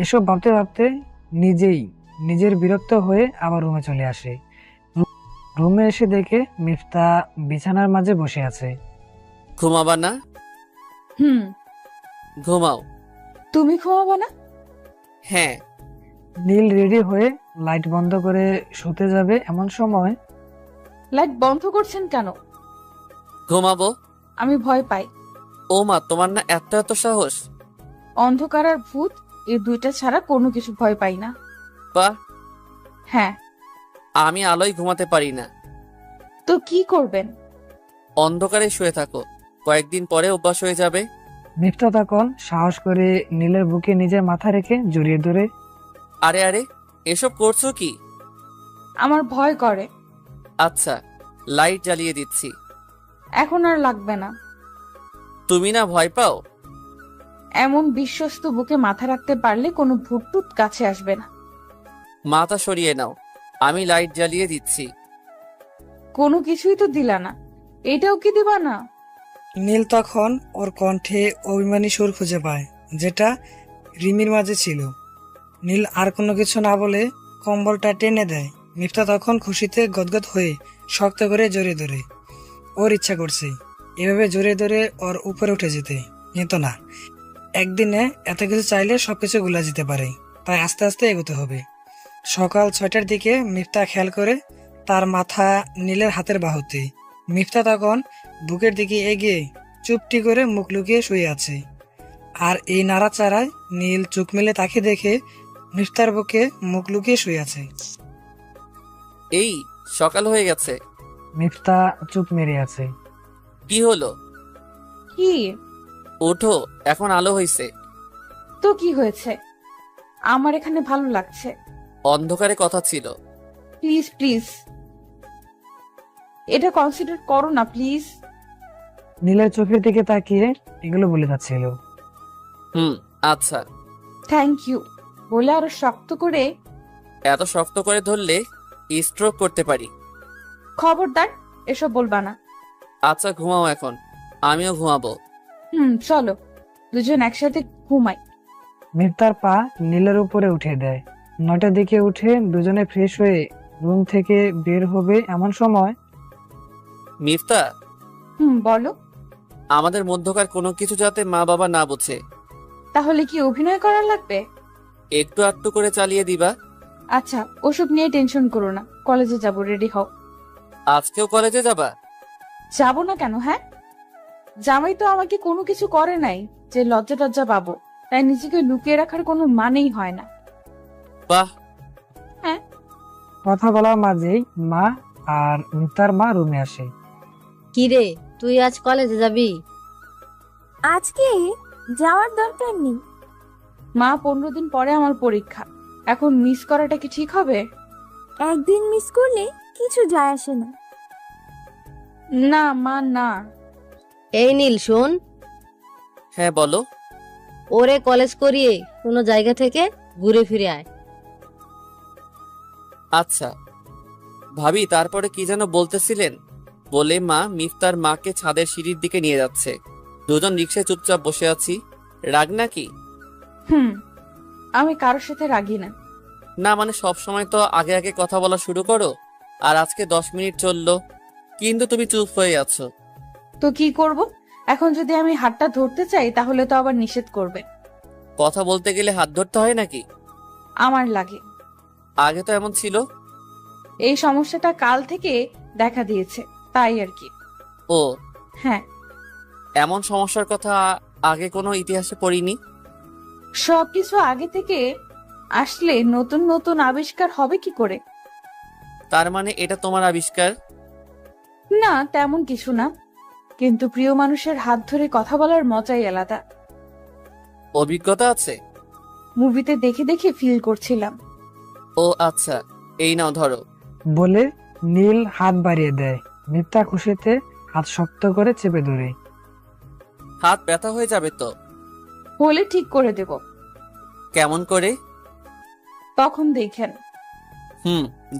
এসব ভাবতে ভাবতে নিজের বিরক্ত হয়ে আবার রুমে চলে আসে। রুমে এসে দেখে মিফতা বিছানার মাঝে বসে আছে।
ঘুমাবা না? ঘুমাও।
তুমি ঘুমাবো না?
হ্যাঁ।
নীল রেডি হয়ে লাইট বন্ধ করে শুতে যাবে, এমন সময়
লাইট বন্ধ করছেন কেন?
ঘুমাবো।
আমি ভয় পাই।
ও মা, তোমার না এত এত সাহস!
অন্ধকার আর ভূত, এই দুইটা ছাড়া কোনো কিছু ভয় পাই না।
বাহ।
হ্যাঁ।
আমি আলোয় ঘুমাতে পারি না।
তো কি করবেন?
অন্ধকারে শুয়ে থাকো, কয়েকদিন পরে অভ্যাস হয়ে যাবে।
মিফতা তখন সাহস করে নীলের বুকে নিজের মাথা রেখে জড়িয়ে ধরে,
আরে আরে, এসব করছো কি?
আমার ভয় করে।
আচ্ছা, লাইট জ্বালিয়ে দিচ্ছি।
এখন আর লাগবে না।
তুমি না ভয় পাও?
এমন বিশ্বস্ত বুকে মাথা রাখতে পারলে কোনো ভূত কাছে আসবে না।
মাথা সরিয়ে নাও, আমি লাইট জ্বালিয়ে দিচ্ছি।
কোনো কিছুই তো দিলা না, এটাও কি দিবা না?
নীল তখন ওর কণ্ঠে অভিমানী সুর খুঁজে পায়, যেটা রিমির মাঝে ছিল। নীল আর কোনো কিছু না বলে কম্বলটা টেনে দেয়। মিফতা তখন খুশিতে গদগদ হয়ে শক্ত করে জড়িয়ে ধরে। ওর ইচ্ছা করছে এভাবে জড়িয়ে ধরে ওর উপরে উঠে যেতে, কিন্তু না, একদিনে এত কিছু চাইলে সবকিছু গুলা যেতে পারে, তাই আস্তে আস্তে এগোতে হবে। সকাল 6টার দিকে মিফতা খেয়াল করে তার মাথা নীলের হাতের বাহুতে। মিফতা তখন বুকের দিকে এগিয়ে চুপটি করে মুখ লুকিয়ে শুয়ে আছে। আর এই নাড়াচাড়ায় নীল চোখ মেলে তাকে দেখে মিফতার বুকে মুখ লুকিয়ে শুয়ে আছে।
এই সকাল হয়ে গেছে।
মিফতা চুপ মেরে আছে।
কি হলো?
কি?
ওঠো, এখন আলো হয়েছে।
তো কি হয়েছে? আমার এখানে ভালো লাগছে।
অন্ধকারে কথা ছিল।
প্লিজ প্লিজ, এটা কনসিডার করো না প্লিজ।
নীলের চোখের দিকে তাকিয়ে এগুলো বলে যাচ্ছিল।
আচ্ছা।
থ্যাংক ইউ বলে আরো শক্ত করে।
এত শক্ত করে ধরলে স্ট্রোক করতে পারি।
খবরদার এসব বলবা না।
আচ্ছা, ঘুমাও এখন, আমিও ঘুমাবো।
চলো দুজন একসাথে ঘুমাই।
মিফতার পা নীলের উপরে উঠে দেয়। 9টার দিকে উঠে দুজনে ফ্রেশ হয়ে রুম থেকে বের হবে, এমন সময়
মিফতা,
বলো।
আমাদের মধ্যকার কোনো কিছু যাতে মা বাবা না বোঝে।
তাহলে কি অভিনয় করা লাগবে?
একটু আটটু করে চালিয়ে দিবা।
আচ্ছা, ওসব নিয়ে টেনশন করো না, কলেজে যাব, রেডি হও।
আজকেও কলেজে যাবা?
যাবো না কেন? হ্যাঁ, জামাই তো আমাকে কোনো কিছু করে নাই যে লজ্জা টজ্জা পাবো, তাই নিজেকে লুকিয়ে রাখার কোনো মানেই হয় না।
বাহ।
হ্যাঁ।
কথা বলার মাঝেই মা আর মিফতার মা রুমে আসে।
কি রে, তুই আজ কলেজে যাবি?
আজকে যাওয়ার দরকার নেই।
মা 15 দিন পরে আমার পরীক্ষা, এখন মিস করাটা কি ঠিক হবে?
একদিন মিস করলে কিছু যায় আসে না।
না মা, না।
এই নীল শোন,
হ্যাঁ বলো।
ওরে কলেজ করিয়ে কোনো জায়গা থেকে ঘুরে ফিরে আয়।
আচ্ছা ভাবি, তারপরে কি যেন বলতেছিলেন? বলে মা মিফতার মাকে ছাদের সিঁড়ির দিকে নিয়ে যাচ্ছে। দুজন রিকশায় চুপচাপ বসে আছি। রাগ নাকি?
আমি কারোর সাথে রাগি না।
না মানে সব সময় তো আগে আগে কথা বলা শুরু করো, আর আজকে 10 মিনিট চললো কিন্তু তুমি চুপ হয়ে আছো।
তো কি করব? এখন যদি আমি হাতটা ধরতে চাই তাহলে তো আবার নিষেধ করবে।
কথা বলতে গেলে হাত ধরতে হয় নাকি?
আমার লাগে।
আগে তো এমন ছিল।
এই সমস্যাটা কাল থেকে দেখা দিয়েছে, তাই আর কি।
ও
হ্যাঁ,
এমন সমস্যার কথা আগে কোনো ইতিহাসে পড়িনি।
সবকিছু আগে থেকে আসলে নতুন নতুন আবিষ্কার হবে কি করে?
তার মানে এটা তোমার আবিষ্কার?
না, তেমন কিছু না, কিন্তু প্রিয় মানুষের হাত ধরে কথা বলার মজাই আলাদা।
অভিজ্ঞতা আছে?
মুভিতে দেখে দেখে ফিল করছিলাম।
ও আচ্ছা, এই নাও ধরো।
বলে নীল হাত বাড়িয়ে দেয়। মিফতা খুশিতে হাত শক্ত করে চেপে ধরে।
হাত ব্যথা হয়ে যাবে তো?
হলে ঠিক করে দেব।
কেমন করে?
তখন দেখেন।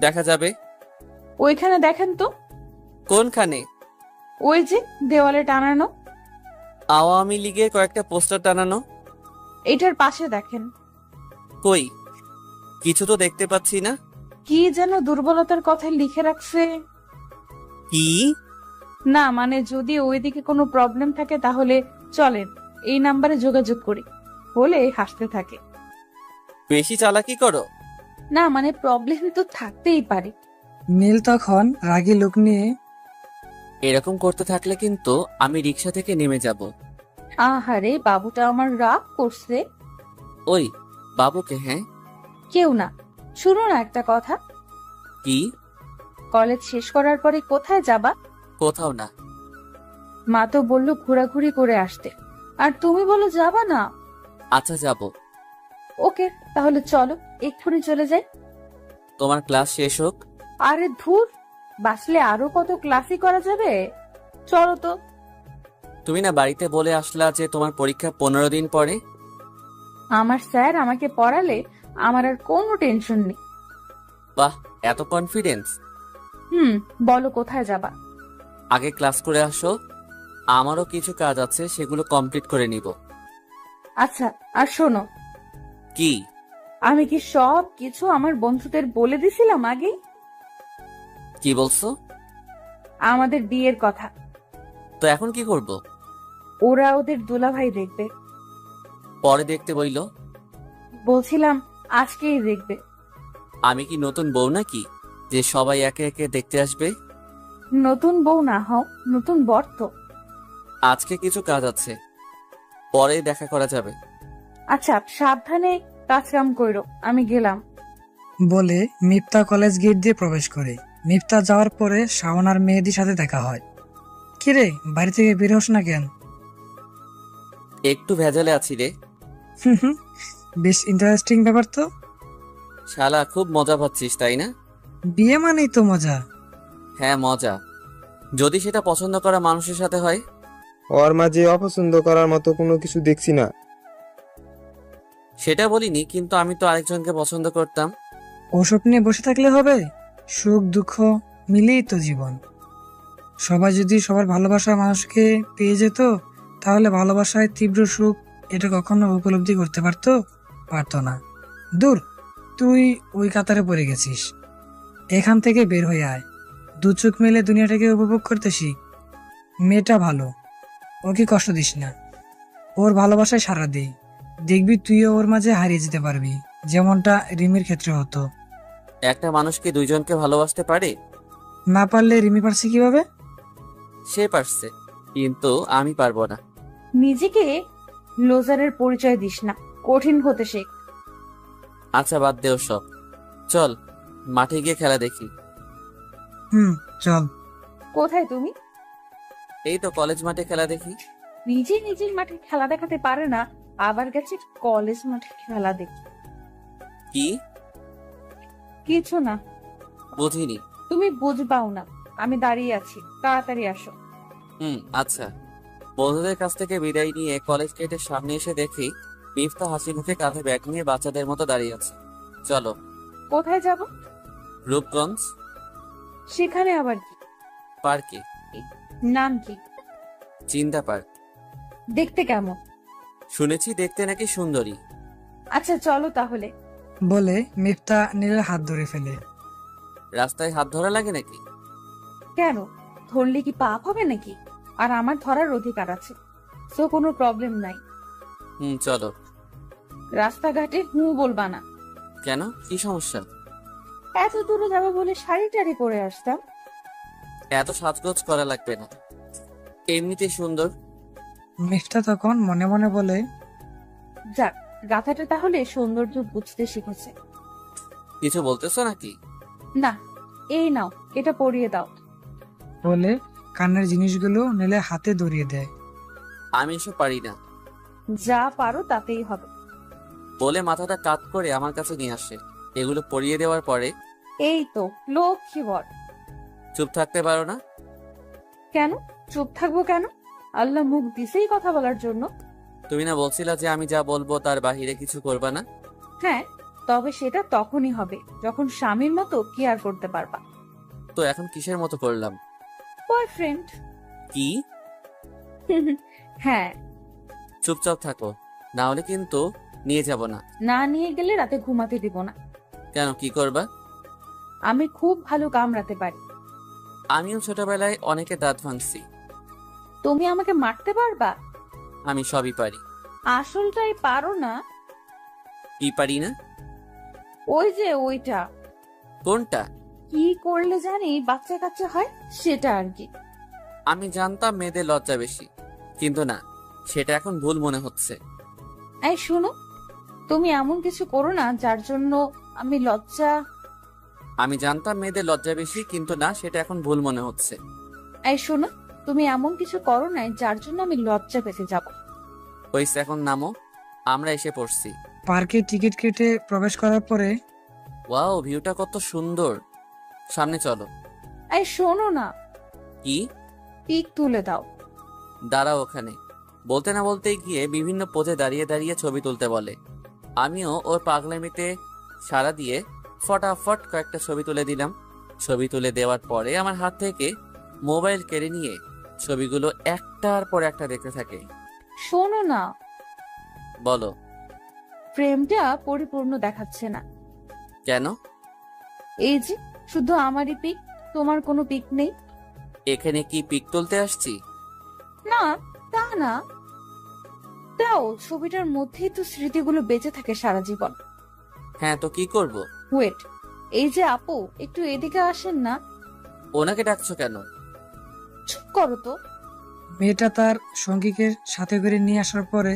দেখা যাবে।
ওইখানে দেখেন তো।
কোনখানে?
ওই যে দেওয়ালে টানানো।
আওয়ামী লীগের কয়েকটা পোস্টার টানানো।
এটার পাশে দেখেন।
কই, কিছু তো দেখতে পাচ্ছি না।
কি যেন দুর্বলতার কথা লিখে রাখছে।
কি?
না মানে যদি ওইদিকে কোনো প্রবলেম থাকে তাহলে চলেন এই নাম্বারে যোগাযোগ করি, বলে হাসতে থাকে।
বেশি চালাকি করো।
না মানে প্রবলেম তো থাকতেই পারে।
নীল তখন রাগী লোক নিয়ে,
এরকম করতে থাকলে কিন্তু আমি রিক্সা থেকে নেমে যাব।
আহারে, বাবুটা আমার রাগ করছে।
ওই বাবুকে? হ্যাঁ।
কেউ না, শুনো না একটা কথা।
কি?
কলেজ শেষ করার পরে কোথায় যাবা?
কোথাও না।
মা তো বললো ঘোরাঘুরি করে আসতে, আর তুমি বলো যাবা না।
আচ্ছা যাব।
ওকে, তাহলে চলো এক্ষুনি চলে যাই।
তোমার ক্লাস শেষ হোক।
আরে ধুর, বাসলে আরো কত ক্লাসই করা যাবে। চলো তো।
তুমি না বাড়িতে বলে আসলা যে তোমার পরীক্ষা 15 দিন পরে।
আমার স্যার আমাকে পড়ালে আমার আর কোনো টেনশন নেই।
বাহ, এত কনফিডেন্স।
বলো কোথায় যাবা?
আগে ক্লাস করে আসো, আমারও কিছু কাজ আছে, সেগুলো কমপ্লিট করে নিব।
আচ্ছা, আর শোনো।
কি?
আমি কি সব কিছু আমার বন্ধুদের বলে দিছিলাম আগে?
কি বলছো?
আমাদের বিয়ের কথা।
তো এখন কি করব?
ওরা ওদের দুলাভাই দেখবে।
পরে দেখতে বইলো?
বলছিলাম আজকেই দেখবে।
আমি কি নতুন বউ নাকি যে সবাই একে একে দেখতে আসবে?
নতুন বউ না হও, নতুন বর তো।
আজকে কিছু কাজ আছে, পরে দেখা করা যাবে।
আচ্ছা, সাবধানে কাজ কাম কইরো, আমি গেলাম।
বলে মিফতা কলেজ গেট দিয়ে প্রবেশ করে। মিফতা যাওয়ার পরে শাওন আর মেহেদির সাথে দেখা হয়। কিরে, বাড়ি থেকে বের হোস না কেন?
একটু ভেজালে আছি রে।
বেশ ইন্টারেস্টিং ব্যাপার তো।
শালা খুব মজা পাচ্ছিস তাই না?
বিয়ে মানেই তো মজা।
হ্যাঁ মজা, যদি সেটা পছন্দ করা মানুষের সাথে হয়।
ওর মাঝে অপছন্দ করার মতো কোনো কিছু দেখছি না।
সেটা বলিনি, কিন্তু আমি তো আরেকজনকে পছন্দ করতাম।
ওসব নিয়ে বসে থাকলে হবে? সুখ দুঃখ মিলেই তো জীবন। সবাই যদি সবার ভালোবাসার মানুষকে পেয়ে যেত তাহলে ভালোবাসায় তীব্র সুখ এটা কখনো উপলব্ধি করতে পারতো না। দূর, তুই ওই কাতারে পড়ে গেছিস। এখান থেকে বের হয়ে আয়, দু চোখ মেলে দুনিয়াটাকে উপভোগ করতে শিখ। মেয়েটা ভালো, ওকে কষ্ট দিস না, ওর ভালোবাসায় সাড়া দে। দেখবি তুইও ওর মাঝে হারিয়ে যেতে পারবি, যেমনটা রিমির ক্ষেত্রে হতো।
একটা মানুষ কি দুইজনকে ভালোবাসতে পারে?
না পারলে রিমি পারছে কিভাবে?
সে পারছে, কিন্তু আমি পারবো না।
নিজেকে লোজারের পরিচয় দিস না, কঠিন হতে শেখ।
আচ্ছা বাদ দেও সব, চল মাঠে গিয়ে খেলা দেখি।
চল।
কোথায় তুমি?
এই তো কলেজ মাঠে খেলা দেখি।
নিজের মাঠে খেলা দেখাতে পারে না, আবার গেছে কলেজ মাঠে খেলা দেখি।
কি?
কিছু না।
বুঝিনি।
তুমি বুঝবাও না, আমি দাঁড়িয়ে আছি, তাড়াতাড়ি আসো।
আচ্ছা। বন্ধুদের কাছ থেকে বিদায় নিয়ে কলেজ গেটের সামনে এসে দেখি মিফতা হাসি মুখে কাঁধে ব্যাগ নিয়ে বাচ্চাদের মতো দাঁড়িয়ে আছে। চলো।
কোথায় যাব?
রূপগঞ্জ
সেখানে আবার কি?
পার্কে।
নাম কি?
চিন্তা পার্ক।
দেখতে কেমন?
শুনেছি দেখতে নাকি সুন্দরী।
আচ্ছা চলো তাহলে।
বলে মিফতা নীলের হাত ধরে ফেলে।
রাস্তায় হাত ধরা লাগে নাকি?
কেন, ধরলে কি পাপ হবে নাকি? আর আমার ধরার অধিকার আছে, তো কোনো প্রবলেম নাই।
চলো।
রাস্তাঘাটে বলবা না।
কেন, কি সমস্যা?
এত দূরে যাবো বলে শাড়ি টাড়ি পরে আসতাম।
এত সাজগোজ করা লাগবে না, এমনিতে সুন্দর।
মিফতা তখন মনে মনে বলে,
যাক, গাথাটা তাহলে সৌন্দর্য বুঝতে শিখেছে।
কিছু বলতেছো নাকি?
না, এই নাও, এটা পরিয়ে দাও।
বলে কানের জিনিসগুলো নীলের হাতে ধরিয়ে দেয়।
আমি এসব পারি না।
যা পারো তাতেই হবে।
বলে মাথাটা কাত করে আমার কাছে নিয়ে আসে। এগুলো পরিয়ে দেওয়ার পরে,
এই তো লক্ষ্মী বর।
চুপ থাকতে পারো না?
কেন চুপ থাকবো কেন? আল্লাহ মুখ দিছেই কথা বলার জন্য।
তুমি না বলছিলা যে আমি যা বলবো তার বাহিরে কিছু করবা না?
হ্যাঁ, তবে সেটা তখনই হবে যখন স্বামীর মতো কেয়ার করতে পারবা।
তো এখন কিসের মতো করলাম?
বয়ফ্রেন্ড।
কি?
হ্যাঁ।
চুপচাপ থাকো, না হলে কিন্তু নিয়ে যাব না।
না নিয়ে গেলে রাতে ঘুমাতে দিব না।
কেন, কি করবা?
আমি খুব ভালো কামড়াতে পারি।
আমিও ছোটবেলায় অনেকে দাঁত ভাঙছি।
তুমি আমাকে মারতে পারবা?
আমি সবই পারি।
আসলটাই পারো না।
কি পারি না?
ওই যে ওইটা।
কোনটা?
কি করলে জানি বাচ্চা কাচ্চা হয়, সেটা আর কি।
আমি জানতাম মেয়েদের লজ্জা বেশি, কিন্তু না, সেটা এখন ভুল মনে হচ্ছে।
এই শোনো, তুমি এমন কিছু করো না যার জন্য আমি লজ্জা।
আমি জানতাম মেয়েদের লজ্জা বেশি, কিন্তু না, সেটা এখন ভুল মনে হচ্ছে।
এই শোনো, তুমি এমন কিছু করো না যার জন্য আমি লজ্জা পেতে যাব।
হইছে, এখন নামো, আমরা এসে পড়ছি।
পার্কে টিকিট কেটে প্রবেশ করার পরে,
ওয়াও, ভিউটা কত সুন্দর। সামনে চলো।
এই শোনো না।
কি?
পিক তুলে দাও।
দাঁড়াও ওখানে। বলতে না বলতেই গিয়ে বিভিন্ন পোজে দাঁড়িয়ে দাঁড়িয়ে ছবি তুলতে বলে। আমিও ওর পাগলামিতে সাড়া দিয়ে ফটাফট কয়েকটা ছবি তুলে দিলাম। ছবি তুলে দেওয়ার পরে আমার হাত থেকে মোবাইল কেড়ে নিয়ে ছবিগুলো একটার পর একটা দেখতে থাকে।
শোনো না।
বলো।
ফ্রেমটা পরিপূর্ণ দেখাচ্ছে না।
কেন?
এই যে শুধু আমারই পিক, তোমার কোনো পিক নেই।
এখানে কি পিক তুলতে আসছি?
না, তা না। দাও, ছবিটার মধ্যেই তো স্মৃতিগুলো বেঁচে থাকে সারা জীবন।
হ্যাঁ, তো কি করব?
ওয়েট, এই যে আপু, একটু এদিকে আসেন না।
ওনাকে ডাকছো কেন?
চুপ করো তো।
মেয়েটা তার সঙ্গীকে সাথে করে নিয়ে আসার পরে,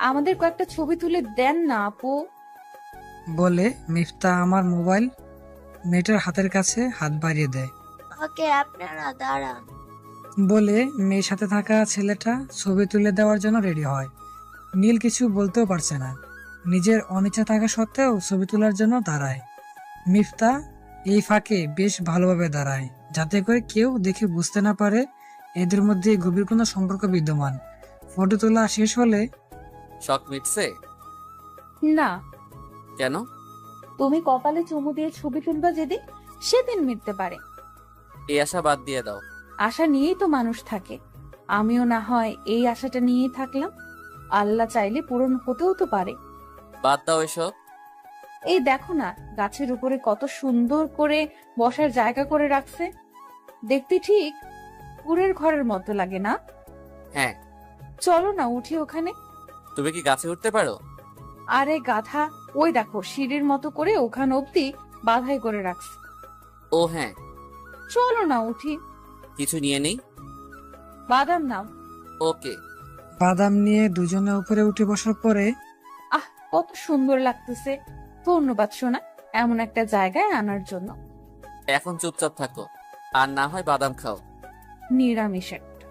আমাদের কয়েকটা ছবি তুলে দেন না আপু।
বলে মিফতা আমার মোবাইল মেয়েটার হাতের কাছে হাত বাড়িয়ে দেয়।
ওকে, আপনারা দাঁড়ান।
বলে মেয়ের সাথে থাকা ছেলেটা ছবি তুলে দেওয়ার জন্য রেডি হয়। নীল কিছু বলতেও পারছে না, নিজের অনিচ্ছা থাকা সত্ত্বেও ছবি তোলার জন্য দাঁড়ায়। মিফতা এই ফাঁকে বেশ ভালোভাবে দাঁড়ায়, যাতে করে কেউ দেখে বুঝতে না পারে এদের মধ্যে গভীর কোনো সম্পর্ক বিদ্যমান। ফটো তোলা শেষ হলে,
শখ মিটছে?
না।
কেন?
তুমি কপালে চুমু দিয়ে ছবি তুলবা যেদিন, সেদিন মিটতে পারে।
এই আশা বাদ দিয়ে দাও।
আশা নিয়েই তো মানুষ থাকে। আমিও না হয় এই আশাটা নিয়েই থাকলাম। আল্লাহ চাইলে পূরণ হতেও তো পারে।
বাদ দাও এসব।
এই দেখো না, গাছের উপরে কত সুন্দর করে বসার জায়গা করে রাখছে। দেখতে ঠিক কুড়ের ঘরের মতো লাগে না?
হ্যাঁ।
চলো না উঠি ওখানে।
তুমি কি গাছে উঠতে পারো?
আরে গাধা, ওই দেখো সিঁড়ির মতো করে ওখানে অব্দি বাধাই করে রাখছে।
ও হ্যাঁ।
চলো না উঠি।
কিছু নিয়ে নেই?
বাদাম নাও।
ওকে।
বাদাম নিয়ে দুজনে উপরে উঠে বসার পরে,
আহ, কত সুন্দর লাগতেছে। ধন্যবাদ সোনা, এমন একটা জায়গায় আনার জন্য।
এখন চুপচাপ থাকো, আর না হয় বাদাম খাও।
নিরামিষ একটা।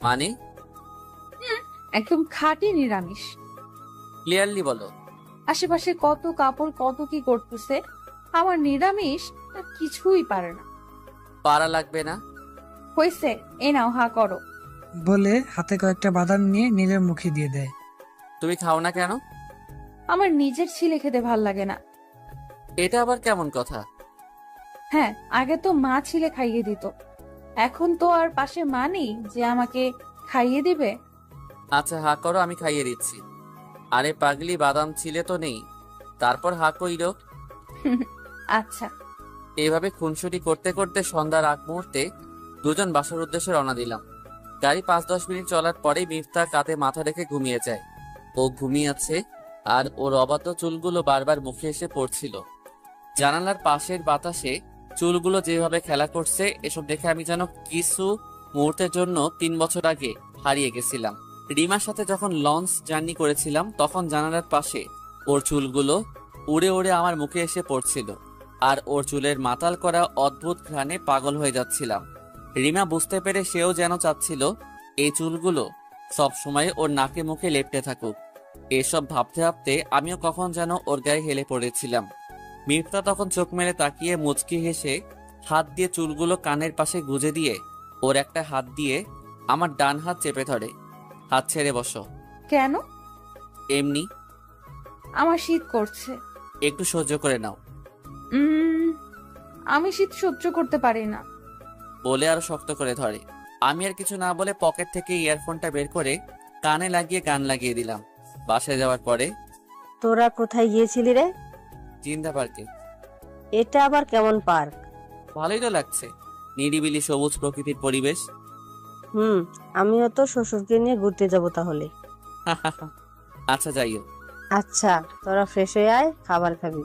মানে?
একদম খাঁটি নিরামিষ।
ক্লিয়ারলি বলো।
আশেপাশে কত কাপড় কত কি করতেছে, আমার নিরামিষ তা কিছুই পারে না।
পারা লাগবে না।
হয়েছে, এ নাও হা করো।
বলে হাতে কয়েকটা বাদাম নিয়ে নীলের মুখে দিয়ে দেয়।
তুমি খাও না কেন?
আমার নিজের ছিলে খেতে ভাল লাগে না।
এটা আবার কেমন কথা?
হ্যাঁ, আগে তো মা ছিলে খাইয়ে দিত, এখন তো আর পাশে মা নেই যে আমাকে খাইয়ে দিবে।
আচ্ছা হা করো, আমি খাইয়ে দিচ্ছি। আরে পাগলি, বাদাম ছিলে তো নেই, তারপর হা কইল।
আচ্ছা।
এইভাবে খুনসুটি করতে করতে সন্ধ্যার আগ মুহূর্তে দুজন বাসার উদ্দেশ্যে রওনা দিলাম। গাড়ি 5-10 মিনিট চলার পরেই মিফতা কাঁধে মাথা রেখে ঘুমিয়ে যায়। ও ঘুমিয়ে আছে, আর ওর অবাধ্য চুলগুলো বারবার মুখে এসে পড়ছিল। জানালার পাশের বাতাসে চুলগুলো যেভাবে খেলা করছে, এসব দেখে আমি যেন কিছু মুহূর্তের জন্য 3 বছর আগে হারিয়ে গেছিলাম। রিমার সাথে যখন লঞ্চ জার্নি করেছিলাম, তখন জানালার পাশে ওর চুলগুলো উড়ে উড়ে আমার মুখে এসে পড়ছিল, আর ওর চুলের মাতাল করা অদ্ভুত ঘ্রাণে পাগল হয়ে যাচ্ছিলাম। রিমা বুঝতে পেরে সেও যেন চাচ্ছিল এই চুলগুলো সব সময় ওর নাকে মুখে লেপটে থাকুক। এসব ভাবতে ভাবতে আমিও কখন যেন ওর গায়ে হেলে পড়েছিলাম। মিফতা তখন চোখ মেলে তাকিয়ে মুচকি হেসে হাত দিয়ে চুলগুলো কানের পাশে গুজে দিয়ে ওর একটা হাত দিয়ে আমার ডান হাত চেপে ধরে। হাত ছেড়ে বসো।
কেন?
এমনি।
আমার শীত করছে।
একটু সহ্য করে নাও।
আমি শীত সহ্য করতে পারি না।
বলে আরো শক্ত করে ধরে। আমি আর কিছু না বলে পকেট থেকে ইয়ারফোনটা বের করে কানে লাগিয়ে গান লাগিয়ে দিলাম। বাসায় যাওয়ার পরে,
তোরা কোথায় গিয়েছিলি রে?
জিন্দা পার্কে।
এটা আবার কেমন পার্ক?
ভালোই তো লাগছে, নিরিবিলি সবুজ প্রকৃতির পরিবেশ।
আমিও তো শ্বশুরকে নিয়ে ঘুরতে যাব তাহলে।
আচ্ছা যাইও।
আচ্ছা, তোরা ফ্রেশ হয়ে আয়, খাবার খাবি।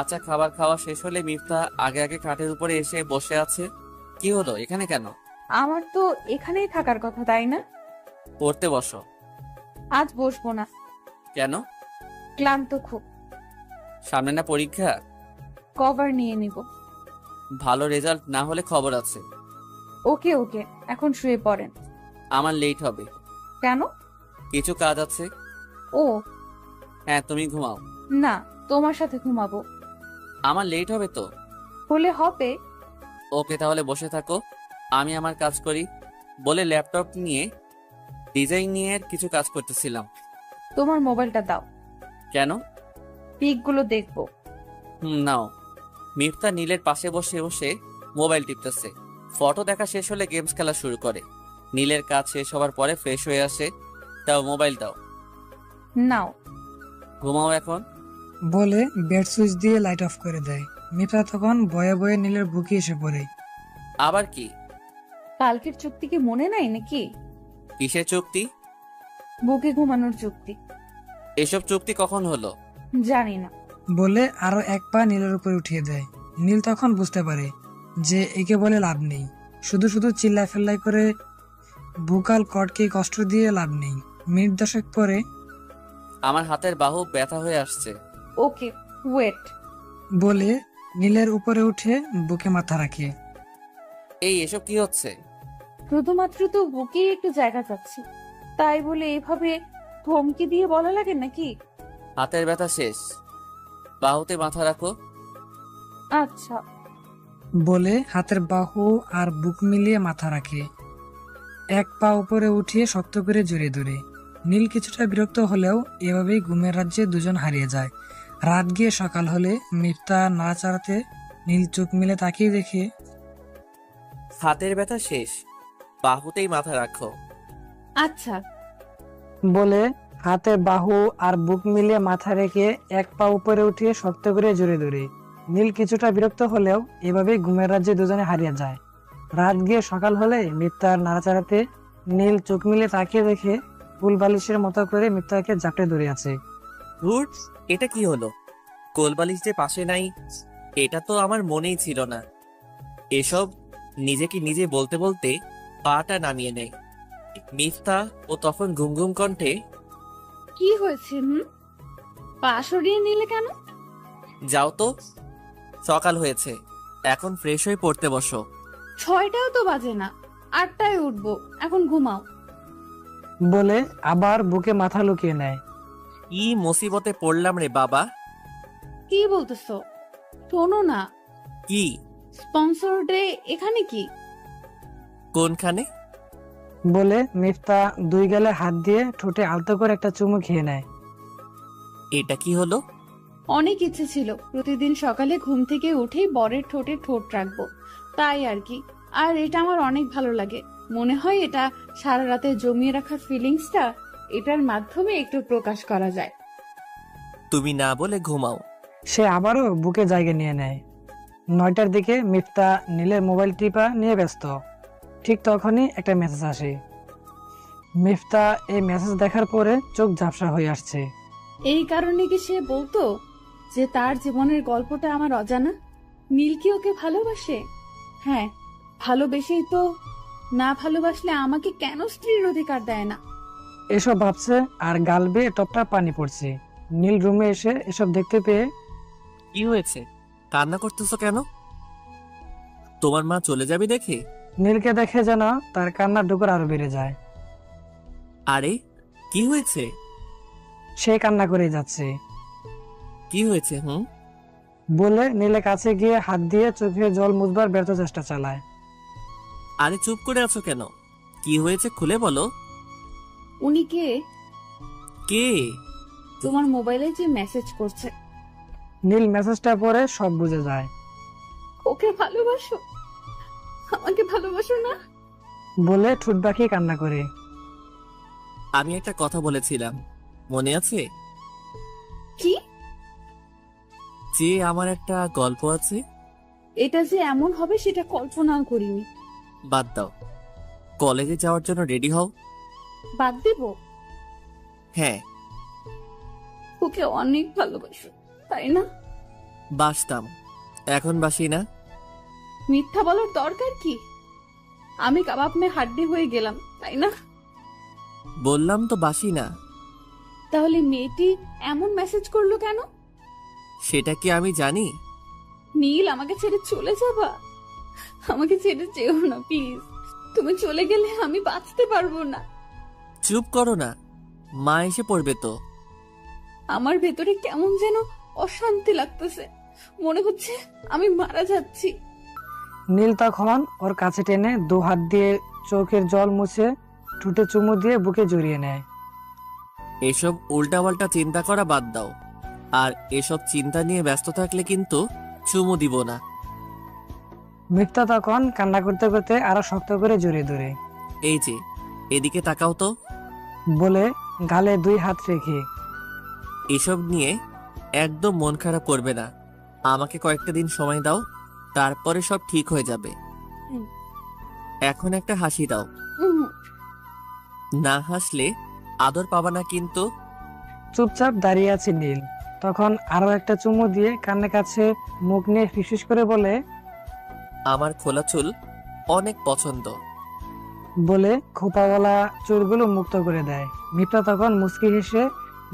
আচ্ছা, খাবার খাওয়া শেষ হলে মিফতা আগে আগে খাটের উপরে এসে বসে আছে। কি হলো, এখানে কেন?
আমার তো এখানেই থাকার কথা, তাই না?
পড়তে বসো।
আজ বসবো না।
কেন?
ক্লান্ত খুব।
সামনে না পরীক্ষা?
কভার নিয়ে নিব।
ভালো রেজাল্ট না হলে খবর আছে।
ওকে ওকে, এখন শুয়ে পড়েন।
আমার লেট হবে।
কেন?
কিছু কাজ আছে।
ও
হ্যাঁ, তুমি ঘুমাও।
না, তোমার সাথে ঘুমাবো।
আমার লেট হবে তো।
হলে হবে।
ওকে, তাহলে বসে থাকো, আমি আমার কাজ করি। বলে ল্যাপটপ নিয়ে ডিজাইন নিয়ে কিছু কাজ করতেছিলাম।
তোমার মোবাইলটা দাও।
কেন?
পিকগুলো দেখবো।
নাও। মিফতা নীলের পাশে বসে বসে মোবাইল টিপতেছে। ফটো দেখা শেষ হলে গেমস খেলা শুরু করে। নীলের কাজ শেষ হওয়ার পরে ফ্রেশ হয়ে আসে। তাও মোবাইল দাও।
নাও।
ঘুমাও এখন।
বলে বেড সুইচ দিয়ে লাইট অফ করে দেয়। মিফতা তখন বয়ে বয়ে নীলের বুকে এসে পড়ে।
আবার কি?
কালকের চুক্তি কি মনে নাই নাকি?
কিসের চুক্তি?
বুকে ঘুমানোর চুক্তি।
এসব চুক্তি কখন হলো?
জানি না।
বলে আরো এক পা নীলের উপরে উঠিয়ে দেয়। নীল তখন বুঝতে পারে যে একে বলে লাভ নেই, শুধু শুধু চিল্লাই ফেল্লাই করে ভোকাল কর্ডকে কষ্ট দিয়ে লাভ নেই। মিনিট 10 পরে
আমার হাতের বাহু ব্যথা হয়ে আসছে।
Okay wait.
বলে নীলের উপরে উঠে বুকে মাথা রাখে।
এই এসব কি হচ্ছে?
শুধুমাত্র তো বুকে একটু জায়গা চাচ্ছি, তাই বলে এভাবে ধমকি দিয়ে বলা লাগে নাকি?
হাতের ব্যথা শেষ, বাহুতে মাথা রাখো।
আচ্ছা।
বলে হাতের বাহু আর বুক মিলিয়ে মাথা রাখে। এক পা উপরে উঠিয়ে শক্ত করে জড়িয়ে ধরে। নীল কিছুটা বিরক্ত হলেও এভাবেই ঘুমের রাজ্যে দুজন হারিয়ে যায়। রাত গিয়ে সকাল হলে মিফতা নাড়াচাড়াতে নীল চোখ মিলে তাকিয়ে দেখে
হাতের ব্যথা শেষ, বাহুতেই মাথা রাখো।
আচ্ছা।
বলে হাতের বাহু আর বুক মিলিয়ে মাথা রেখে এক পা উপরে উঠিয়ে শক্ত করে জড়িয়ে ধরে। নীল কিছুটা বিরক্ত হলেও এভাবেই ঘুমের রাজ্যে দুজনে হারিয়ে যায়। রাত গিয়ে সকাল হলে মিফতার নাড়াচাড়াতে নীল চোখ মিলে তাকিয়ে দেখে ফুল বালিশের মতো করে মিফতাকে জাপটে ধরে আছে।
ধুর, এটা কি হলো? কোলবালিশ যে পাশে নাই, এটা তো আমার মনেই ছিল না। এসব নিজেকে নিজে বলতে বলতে পাটা নামিয়ে নেয় মিফতা। ও তখন ঘুম ঘুম কণ্ঠে,
কি হয়েছে? পা সরিয়ে নিলে কেন?
যাও তো, সকাল হয়েছে, এখন ফ্রেশ হয়ে পড়তে বসো।
6টাও তো বাজে না, 8টায় উঠবো, এখন ঘুমাও।
বলে আবার বুকে মাথা লুকিয়ে নেয়।
কি মুসিবতে পড়লাম রে বাবা।
কি বলতেছো? শোনো না,
কি?
স্পন্সর ডে এখানে কি?
কোনখানে?
বলে মিফতা 2 গালে হাত দিয়ে ঠোঁটে আলতো করে একটা চুমু খেয়ে নেয়।
এটা কি হলো?
অনেক ইচ্ছে ছিল প্রতিদিন সকালে ঘুম থেকে উঠেই বরের ঠোঁটে ঠোঁট রাখবো, তাই আর কি। আর এটা আমার অনেক ভালো লাগে। মনে হয় এটা সারা রাতে জমিয়ে রাখা ফিলিংসটা এটার মাধ্যমে একটু প্রকাশ করা যায়।
তুমি না বলে ঘুমাও।
সে আবারও বুকে জায়গা নিয়ে নেয়। 9টার দিকে মিফতা নীলের মোবাইল টিপা নিয়ে ব্যস্ত। ঠিক তখনই একটা মেসেজ আসে। মিফতা এই মেসেজ দেখার পরে চোখ ঝাপসা হয়ে আসছে।
এই কারণে কি সে বলতো যে তার জীবনের গল্পটা আমার অজানা? নীল কি ওকে ভালোবাসে? হ্যাঁ, ভালোবেসেই তো। না ভালোবাসলে আমাকে কেন স্ত্রীর অধিকার দেয় না?
এসব ভাবছে আর গাল বেয়ে টপটা পানি পড়ছে। নীল রুমে এসে এসব দেখতে পেয়ে
কি হয়েছে? কান্না করতেছো কেন? তোমার মা চলে যাবে দেখে?
নীলকে দেখে যেন তার কান্নার ডুকর আরো বেড়ে যায়।
আরে কি হয়েছে?
সে কান্না করে যাচ্ছে।
কি হয়েছে?
বলে নীলের কাছে গিয়ে হাত দিয়ে চোখে জল মুছবার ব্যর্থ চেষ্টা চালায়।
আরে চুপ করে আছো কেন? কি হয়েছে খুলে বলো।
উনি কে?
কে?
তোমার মোবাইলে যে মেসেজ করছে।
নীল মেসেজটা পড়ে সব বুঝে যায়।
ওকে ভালোবাসো? আমাকে ভালোবাসো না?
বলে ঠোঁট বাঁকিয়ে কান্না করে।
আমি একটা কথা বলেছিলাম, মনে আছে?
কি?
যে আমার একটা গল্প আছে।
এটা যে এমন হবে সেটা কল্পনাও করিনি।
বাদ দাও, কলেজে যাওয়ার জন্য রেডি হও।
বাদ দেব?
হ্যাঁ।
ওকে অনেক ভালোবাসো, তাই না?
বাসতাম, এখন বাসি না।
মিথ্যা বলার দরকার কি? আমি কাবাব মে হাড্ডি হয়ে গেলাম, তাই না?
বললাম তো বাসি না।
তাহলে মেয়েটি এমন মেসেজ করলো কেন?
সেটা কি আমি জানি?
নীল, আমাকে ছেড়ে চলে যাবা? আমাকে ছেড়ে যেও না প্লিজ। তুমি চলে গেলে আমি বাঁচতে পারবো না।
চুপ করো না, মা এসে পড়বে তো।
আমার ভেতরে কেমন যেন অশান্তি লাগতেছে, মনে হচ্ছে আমি মারা যাচ্ছি।
নীল তখন ওর কাছে টেনে 2 হাত দিয়ে চোখের জল মুছে ঠোঁটে চুমু দিয়ে বুকে জড়িয়ে নেয়।
এসব উল্টাপাল্টা চিন্তা করা বাদ দাও, আর এসব চিন্তা নিয়ে ব্যস্ত থাকলে কিন্তু চুমু দিব না।
মিথ্যা তখন কান্না করতে করতে আরো শক্ত করে জড়িয়ে ধরে।
এই যে, এদিকে তাকাও তো।
বলে গালে 2 হাত রেখে।
এসব নিয়ে একদম মন খারাপ করবে না। আমাকে কয়েকটা দিন সময় দাও, তারপরে সব ঠিক হয়ে যাবে। এখন একটা হাসি দাও। না হাসলে আদর পাবা না কিন্তু।
চুপচাপ দাঁড়িয়ে আছে নীল। তখন আরো একটা চুমু দিয়ে কান্না কাছে মুখ নিয়ে ফিসফিস করে বলে,
আমার খোলা চুল অনেক পছন্দ।
বলে খোপাওয়ালা চুলগুলো মুক্ত করে দেয়। মিথ্যা তখন মুচকি হেসে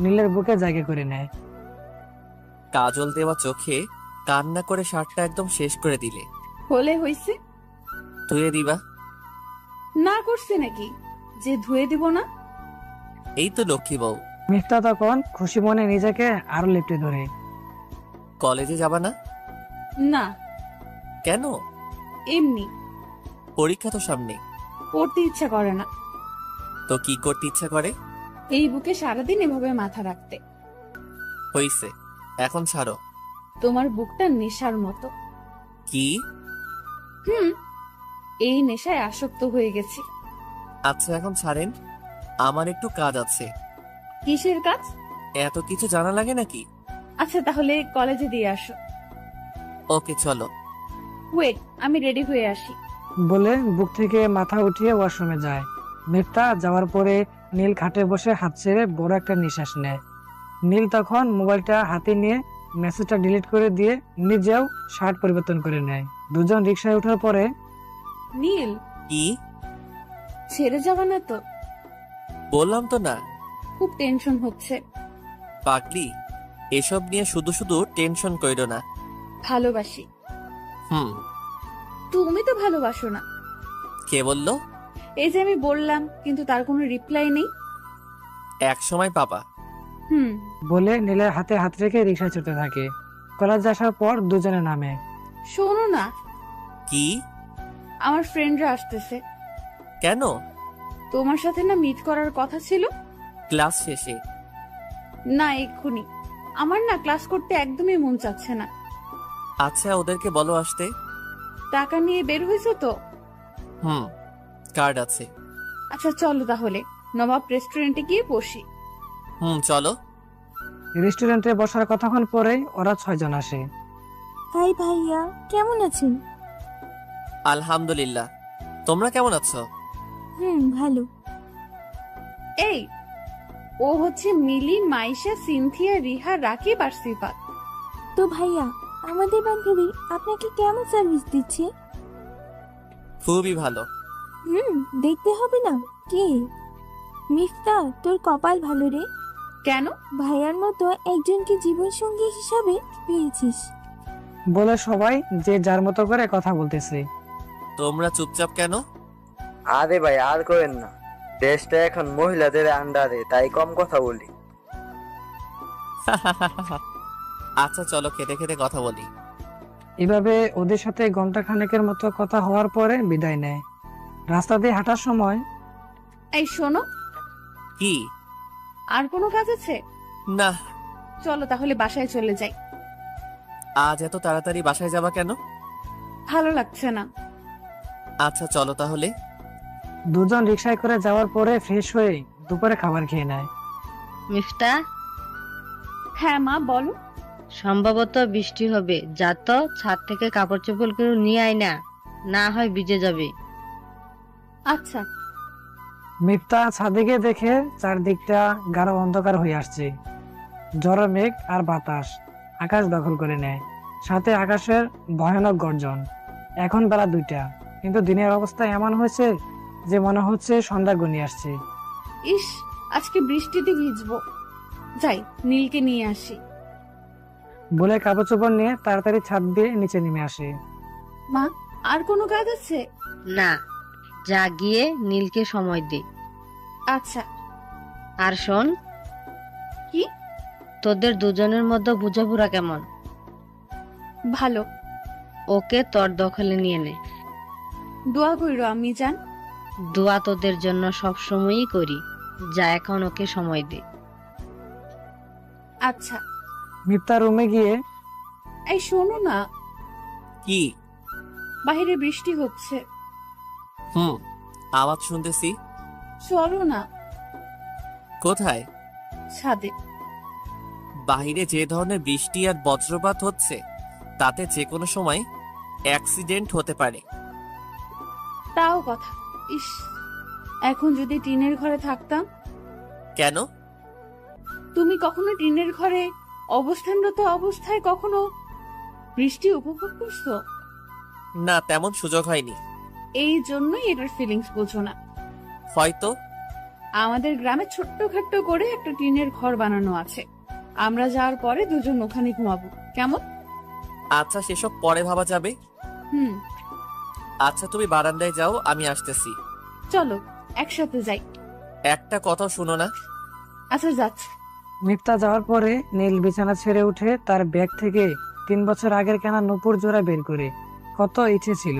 নীলের বুকে জায়গা করে নেয়।
কাজল দেওয়া চোখে কান্না করে শার্টটা একদম শেষ করে দিলে।
হলে হইছে?
ধুয়ে দিবা?
না করছে নাকি যে ধুয়ে দিব না?
এই তো লক্ষ্মী বউ।
মিথ্যা তখন খুশি মনে নিজেকে আরো লেপটে ধরে।
কলেজে যাবা না?
না।
কেন?
এমনি।
পরীক্ষা তো সামনে।
পড়তে ইচ্ছা করে না।
তো কি করতে ইচ্ছা করে?
এই বুকে সারাদিন এভাবে মাথা রাখতে।
হইছে, এখন ছাড়ো।
তোমার বুকটা নেশার মতো।
কি?
এই নেশায় আসক্ত হয়ে গেছি।
আচ্ছা এখন ছাড়েন, আমার একটু কাজ আছে।
কিসের কাজ?
এত কিছু জানা লাগে নাকি?
আচ্ছা তাহলে কলেজে দিয়ে আসো।
ওকে চলো।
ওয়েট, আমি রেডি হয়ে আসি।
বলে বুক থেকে মাথা উঠিয়ে ওয়াশরুমে যায়। মিথ্যা যাওয়ার পরে নীল খাটে বসে হাত ছেড়ে বড় একটা নিঃশ্বাস নেয়। নীল তখন মোবাইলটা হাতে নিয়ে মেসেজটা ডিলিট করে দিয়ে নিজেও শার্ট পরিবর্তন করে নেয়। দুজন রিকশায় ওঠার পরে,
নীল,
কি?
ছেড়ে যাবা না তো?
বললাম তো না।
খুব টেনশন হচ্ছে।
পাগলি, এসব নিয়ে শুধু শুধু টেনশন কইরো না।
ভালোবাসি। তুমি তো ভালোবাসো না।
কে বললো?
এই যে আমি বললাম, কিন্তু তার কোনো রিপ্লাই নেই।
এক সময় পাবা।
হুম।
বলে নীলের হাতে হাত রেখে রিক্সা চড়তে থাকে। কলেজে আসার পর দুজনে নামে।
শোনো না,
কি?
আমার ফ্রেন্ডরা আসতেছে।
কেন?
তোমার সাথে না মিট করার কথা ছিল।
ক্লাস শেষে?
না, এক্ষুনি। আমার না ক্লাস করতে একদমই মন চাচ্ছে না।
আচ্ছা, ওদেরকে বলো আসতে।
টাকা নিয়ে বের হয়েছো তো?
হুম, কার্ড আছে।
আচ্ছা চলো তাহলে নবাব রেস্টুরেন্টে গিয়ে বসি।
চলো।
রেস্টুরেন্টে বসার কতক্ষণ পরেই ওরা 6 জন আসে।
হাই ভাইয়া, কেমন আছেন?
আলহামদুলিল্লাহ, তোমরা কেমন আছো?
ভালো।
এই, ও হচ্ছে মিলি, মাইশা, সিনথিয়া, রিহা, রাকিব আর সিফাত।
তো ভাইয়া, আমাদের বান্ধবী আপনাকে কেমন সার্ভিস দিচ্ছে?
খুবই ভালো।
দেখতে হবে না? কে? মিফতা, তোর কপাল ভালো রে।
কেন?
ভাইয়ার মতো একজনকে জীবন সঙ্গী হিসাবে পেয়েছিস।
বলে সবাই যে যার মতো করে কথা বলতেছে।
তোমরা চুপচাপ কেন?
আরে ভাই, আর করেন না। দেশটা এখন মহিলাদের আন্ডারে, তাই কম কথা বলি।
আচ্ছা চলো, খেতে খেতে কথা বলি।
এভাবে ওদের সাথে ঘন্টা খানেকের মতো কথা হওয়ার পরে বিদায় নেয়। রাস্তা দিয়ে হাঁটার সময়
এই শোনো,
কি?
আর কোনো কাজ আছে?
না।
চলো তাহলে বাসায় চলে যাই।
আজ এত তাড়াতাড়ি বাসায় যাবা কেন?
ভালো লাগছে না।
আচ্ছা চলো তাহলে।
দুজন রিক্সায় করে যাওয়ার পরে ফ্রেশ হয়ে দুপুরে খাবার খেয়ে নেয়।
মিফতা,
হ্যাঁ মা, বলো।
সম্ভবত বৃষ্টি হবে, যা তো ছাদ থেকে কাপড় চোপড় করে নিয়ে আয় না, না হয় ভিজে যাবে।
আচ্ছা।
মিফতা ছাদে গিয়ে দেখে চারদিকটা গাঢ় অন্ধকার হয়ে আসছে। ঝড়ো মেঘ আর বাতাস আকাশ দখল করে নেয়, সাথে আকাশের ভয়ানক গর্জন। এখন বেলা 2টা, কিন্তু দিনের অবস্থা এমন হয়েছে যে মনে হচ্ছে সন্ধ্যা ঘনিয়ে আসছে।
ইস, আজকে বৃষ্টিতে ভিজবো। যাই, নীলকে নিয়ে আসি।
বলে কাপড় চোপড় নিয়ে তাড়াতাড়ি ছাদ দিয়ে নিচে নেমে আসে।
মা, আর কোনো কাজ আছে?
না, যা গিয়ে নীলকে সময় দে।
আচ্ছা।
আর শোন,
কি?
তোদের দুজনের মধ্যে বুঝাপড়া কেমন?
ভালো।
ওকে তোর দখলে নিয়ে নে।
দোয়া কইরো আমি জান।
দোয়া তোদের জন্য সব সময়ই করি। যা, এখন ওকে সময় দে।
আচ্ছা।
মিফতা রুমে গিয়ে
এই শোনো না,
কি?
বাইরে বৃষ্টি হচ্ছে।
আওয়াজ শুনতেছি।
চলো না।
কোথায়?
ছাদে।
বাইরে যে ধরনের বৃষ্টি আর বজ্রপাত হচ্ছে, তাতে যে কোনো সময় অ্যাক্সিডেন্ট হতে পারে।
তাও কথা। ইস, এখন যদি টিনের ঘরে থাকতাম।
কেন?
তুমি কখনো টিনের ঘরে অবস্থানরত অবস্থায় কখনো বৃষ্টি উপভোগ করছো?
না, তেমন সুযোগ হয়নি।
এই জন্যই এটার ফিলিংস বোঝো না।
হয়তো।
আমাদের গ্রামে ছোট্টখাট্ট করে একটা টিনের ঘর বানানো আছে। আমরা যাওয়ার পরে দুজন ওখানে ঘুমাবো, কেমন?
আচ্ছা, সেসব পরে ভাবা যাবে। আচ্ছা, তুমি বারান্দায় যাও, আমি আসতেছি।
চলো একসাথে যাই।
একটা কথা শুনো না।
আচ্ছা, যাচ্ছি।
মিফতা যাওয়ার পরে নীল বিছানা ছেড়ে উঠে তার ব্যাগ থেকে 3 বছর আগের কেনা নূপুর জোড়া বের করে। কত ইচ্ছে ছিল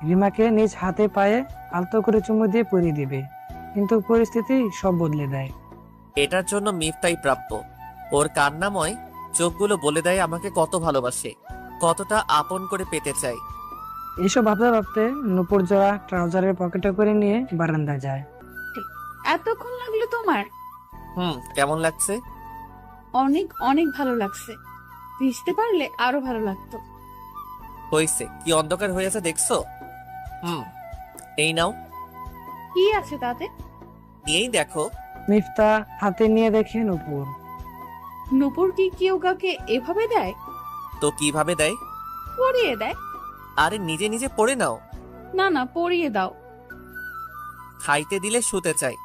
রিমাকে নিজ হাতে পায়ে আলতো করে চুমু দিয়ে পরিয়ে দিবে, কিন্তু পরিস্থিতি সব বদলে দেয়।
এটার জন্য মিফতাই প্রাপ্য। ওর কান্নাময় চোখগুলো বলে দেয় আমাকে কত ভালোবাসে, কতটা আপন করে পেতে চাই।
এইসব ভাবতে ভাবতে নূপুর জোড়া ট্রাউজারের পকেটে করে নিয়ে বারান্দায় যায়।
এতক্ষণ লাগলো তোমার?
কেমন লাগছে?
অনেক অনেক ভালো লাগছে। ভিজতে পারলে আরো ভালো লাগতো।
হয়েছে, কি অন্ধকার হয়েছে দেখছো? এই নাও।
কি আছে তাতে?
নিয়েই দেখো।
মিফতা হাতে নিয়ে দেখে নূপুর।
নূপুর কি কেউ কাউকে এভাবে দেয়?
তো কিভাবে দেয়?
পরিয়ে দেয়।
আরে নিজে নিজে পড়ে নাও।
না না, পরিয়ে দাও।
খাইতে দিলে শুতে চাই,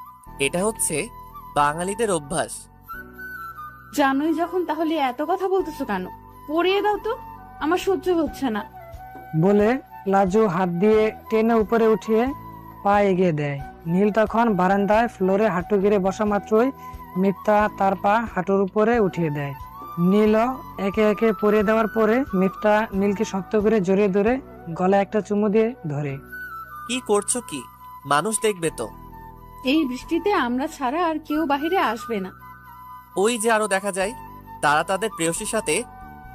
এটা হচ্ছে বাঙালিদের অভ্যাস।
জানোই যখন, তাহলে এত কথা বলতেছো কেন? পরিয়ে দাও তো, আমার সহ্য হচ্ছে না।
বলে লাজু হাত দিয়ে টেনে উপরে উঠিয়ে পা এগিয়ে দেয়। নীল তখন বারান্দায় ফ্লোরে হাঁটু গেড়ে বসা মাত্রই মিফতা তার পা হাঁটুর উপরে উঠিয়ে দেয়। নীলও একে একে পরিয়ে দেওয়ার পরে মিফতা নীলকে শক্ত করে জড়িয়ে ধরে গলায় একটা চুমু দিয়ে ধরে।
কি করছো কি? মানুষ দেখবে তো।
এই বৃষ্টিতে আমরা ছাড়া আর কেউ বাহিরে আসবে না।
ওই যে আরো দেখা যায়, তারা তাদের প্রেয়সীর সাথে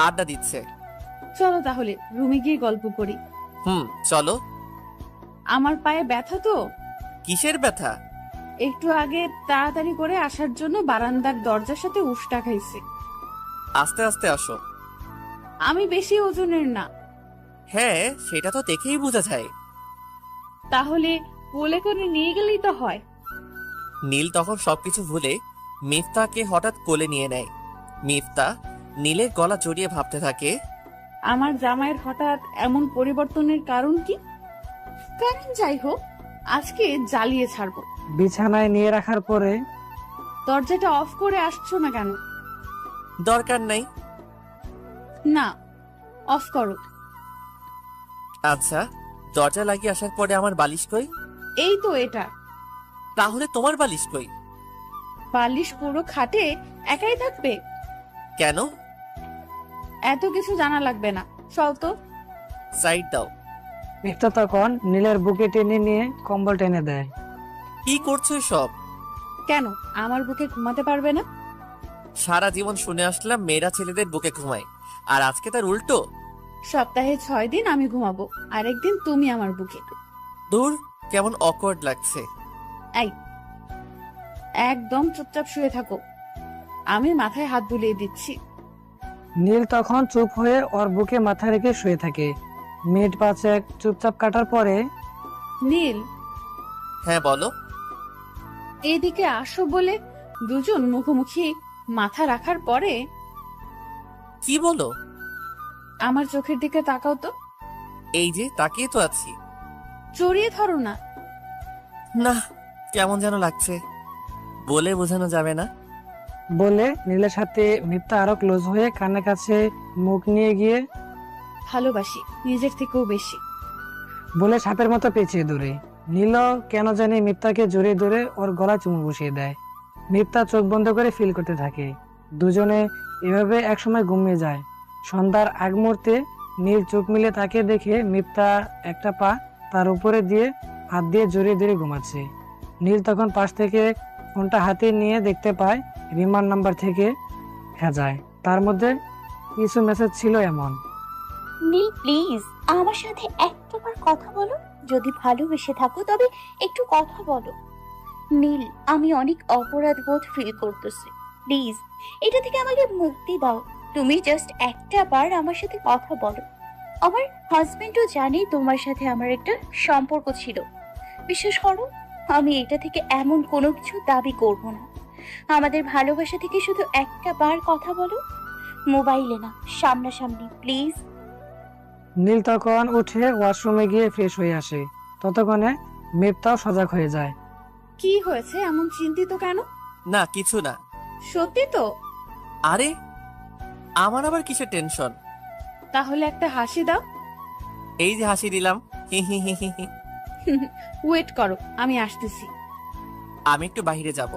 আড্ডা দিচ্ছে।
চলো তাহলে রুমে গিয়ে গল্প করি।
চলো।
আমার পায়ে ব্যথা তো।
কিসের ব্যথা?
একটু আগে তাড়াতাড়ি করে আসার জন্য বারান্দার দরজার সাথে উষ্টা খাইছে।
আস্তে আস্তে আসো।
আমি বেশি ওজনের না।
হ্যাঁ, সেটা তো দেখেই বোঝা যায়।
তাহলে কোলে করে নিয়ে গেলেই তো হয়।
নীল তখন সবকিছু ভুলে মিফতাকে হঠাৎ কোলে নিয়ে নেয়। মিফতা নীলের গলা জড়িয়ে ভাবতে থাকে,
আমার জামাইয়ের হঠাৎ এমন পরিবর্তনের কারণ কি? কারণ যাই হোক, আজকে জ্বালিয়ে ছাড়বো।
বিছানায় নিয়ে রাখার পরে
দরজাটা অফ করে আসছো না কেন?
দরকার নাই।
না, অফ করো।
আচ্ছা, দরজা লাগিয়ে আসার পরে আমার বালিশ কই?
এই তো এটা।
তাহলে তোমার বালিশ কই?
বালিশ পুরো খাটে একাই থাকবে।
কেন?
এত কিছু জানা লাগবে না, চল তো।
সাইড দাও।
মিফতা তখন নীলের বুকে টেনে নিয়ে কম্বল টেনে দেয়।
কি করছো সব?
কেন আমার বুকে ঘুমাতে পারবে না?
সারা জীবন শুনে আসলাম মেয়েরা ছেলেদের বুকে ঘুমায়, আর আজকে তার উল্টো।
সপ্তাহে 6 দিন আমি ঘুমাবো, আরেকদিন তুমি আমার বুকে।
দূর, কেমন অকওয়ার্ড লাগছে।
এই, একদম চুপচাপ শুয়ে থাকো, আমি মাথায় হাত বুলিয়ে দিচ্ছি।
নীল তখন চুপ হয়ে ওর বুকে মাথা রেখে শুয়ে থাকে। মিনিট 5 চুপচাপ কাটার পরে
নীল,
হ্যাঁ বলো।
এইদিকে আসো বলে দুজন মুখোমুখি মাথা রাখার পরে
কি বলো?
আমার চোখের দিকে তাকাও তো।
এই যে তাকিয়ে তো আছি।
জড়িয়ে ধরো না।
না, কেমন যেন লাগছে, বলে বোঝানো যাবে না।
বলে নীলের সাথে মিফতা আরো ক্লোজ হয়ে কানের কাছে মুখ নিয়ে গিয়ে
ভালোবাসি নিজের থেকেও বেশি
বলে সাপের মতো পেঁচিয়ে ধরে। নীল কেন জানি মিফতাকে জড়িয়ে ধরে ওর গলায় চুমু বসিয়ে দেয়। মিফতা চোখ বন্ধ করে ফিল করতে থাকে। দুজনে এভাবে একসময় ঘুমিয়ে যায়। সন্ধ্যার আগ মুহূর্তে নীল চোখ মিলে তাকে দেখে মিফতা একটা পা তার উপরে দিয়ে হাত দিয়ে জড়িয়ে ধরে ঘুমাচ্ছে। নীল তখন পাশ থেকে ফোনটা হাতে নিয়ে দেখতে পায় রিমার নাম্বার থেকে যায়। তার মধ্যে কিছু মেসেজ ছিল এমন।
নীল প্লিজ আমার সাথে একটাবার কথা বলো, যদি ভালোবেসে থাকো তবে একটু কথা বলো। নীল, আমি অনেক অপরাধ বোধ ফিল করতেছি, প্লিজ এটা থেকে আমাকে মুক্তি দাও। তুমি জাস্ট একটা বার আমার সাথে কথা বলো। আমার হাজবেন্ডও জানে তোমার সাথে আমার একটা সম্পর্ক ছিল। বিশ্বাস করো, আমি এটা থেকে এমন কোনো কিছু দাবি করব না। আমাদের ভালোবাসা থেকে শুধু একটা বার কথা বলো, মোবাইলে না, সামনাসামনি প্লিজ।
নীল তখন উঠে ওয়াশরুমে গিয়ে ফ্রেশ হয়ে আসে। ততক্ষণে মিফতাও সজাগ হয়ে যায়।
কি হয়েছে, এমন চিন্তিত কেন?
না, কিছু না।
সত্যি তো?
আরে, আমার আবার কিসের টেনশন?
তাহলে একটা হাসি দাও।
এই যে হাসি দিলাম, হি হি হি হি হি।
ওয়েট করো, আমি আসতেছি।
আমি একটু বাইরে যাব।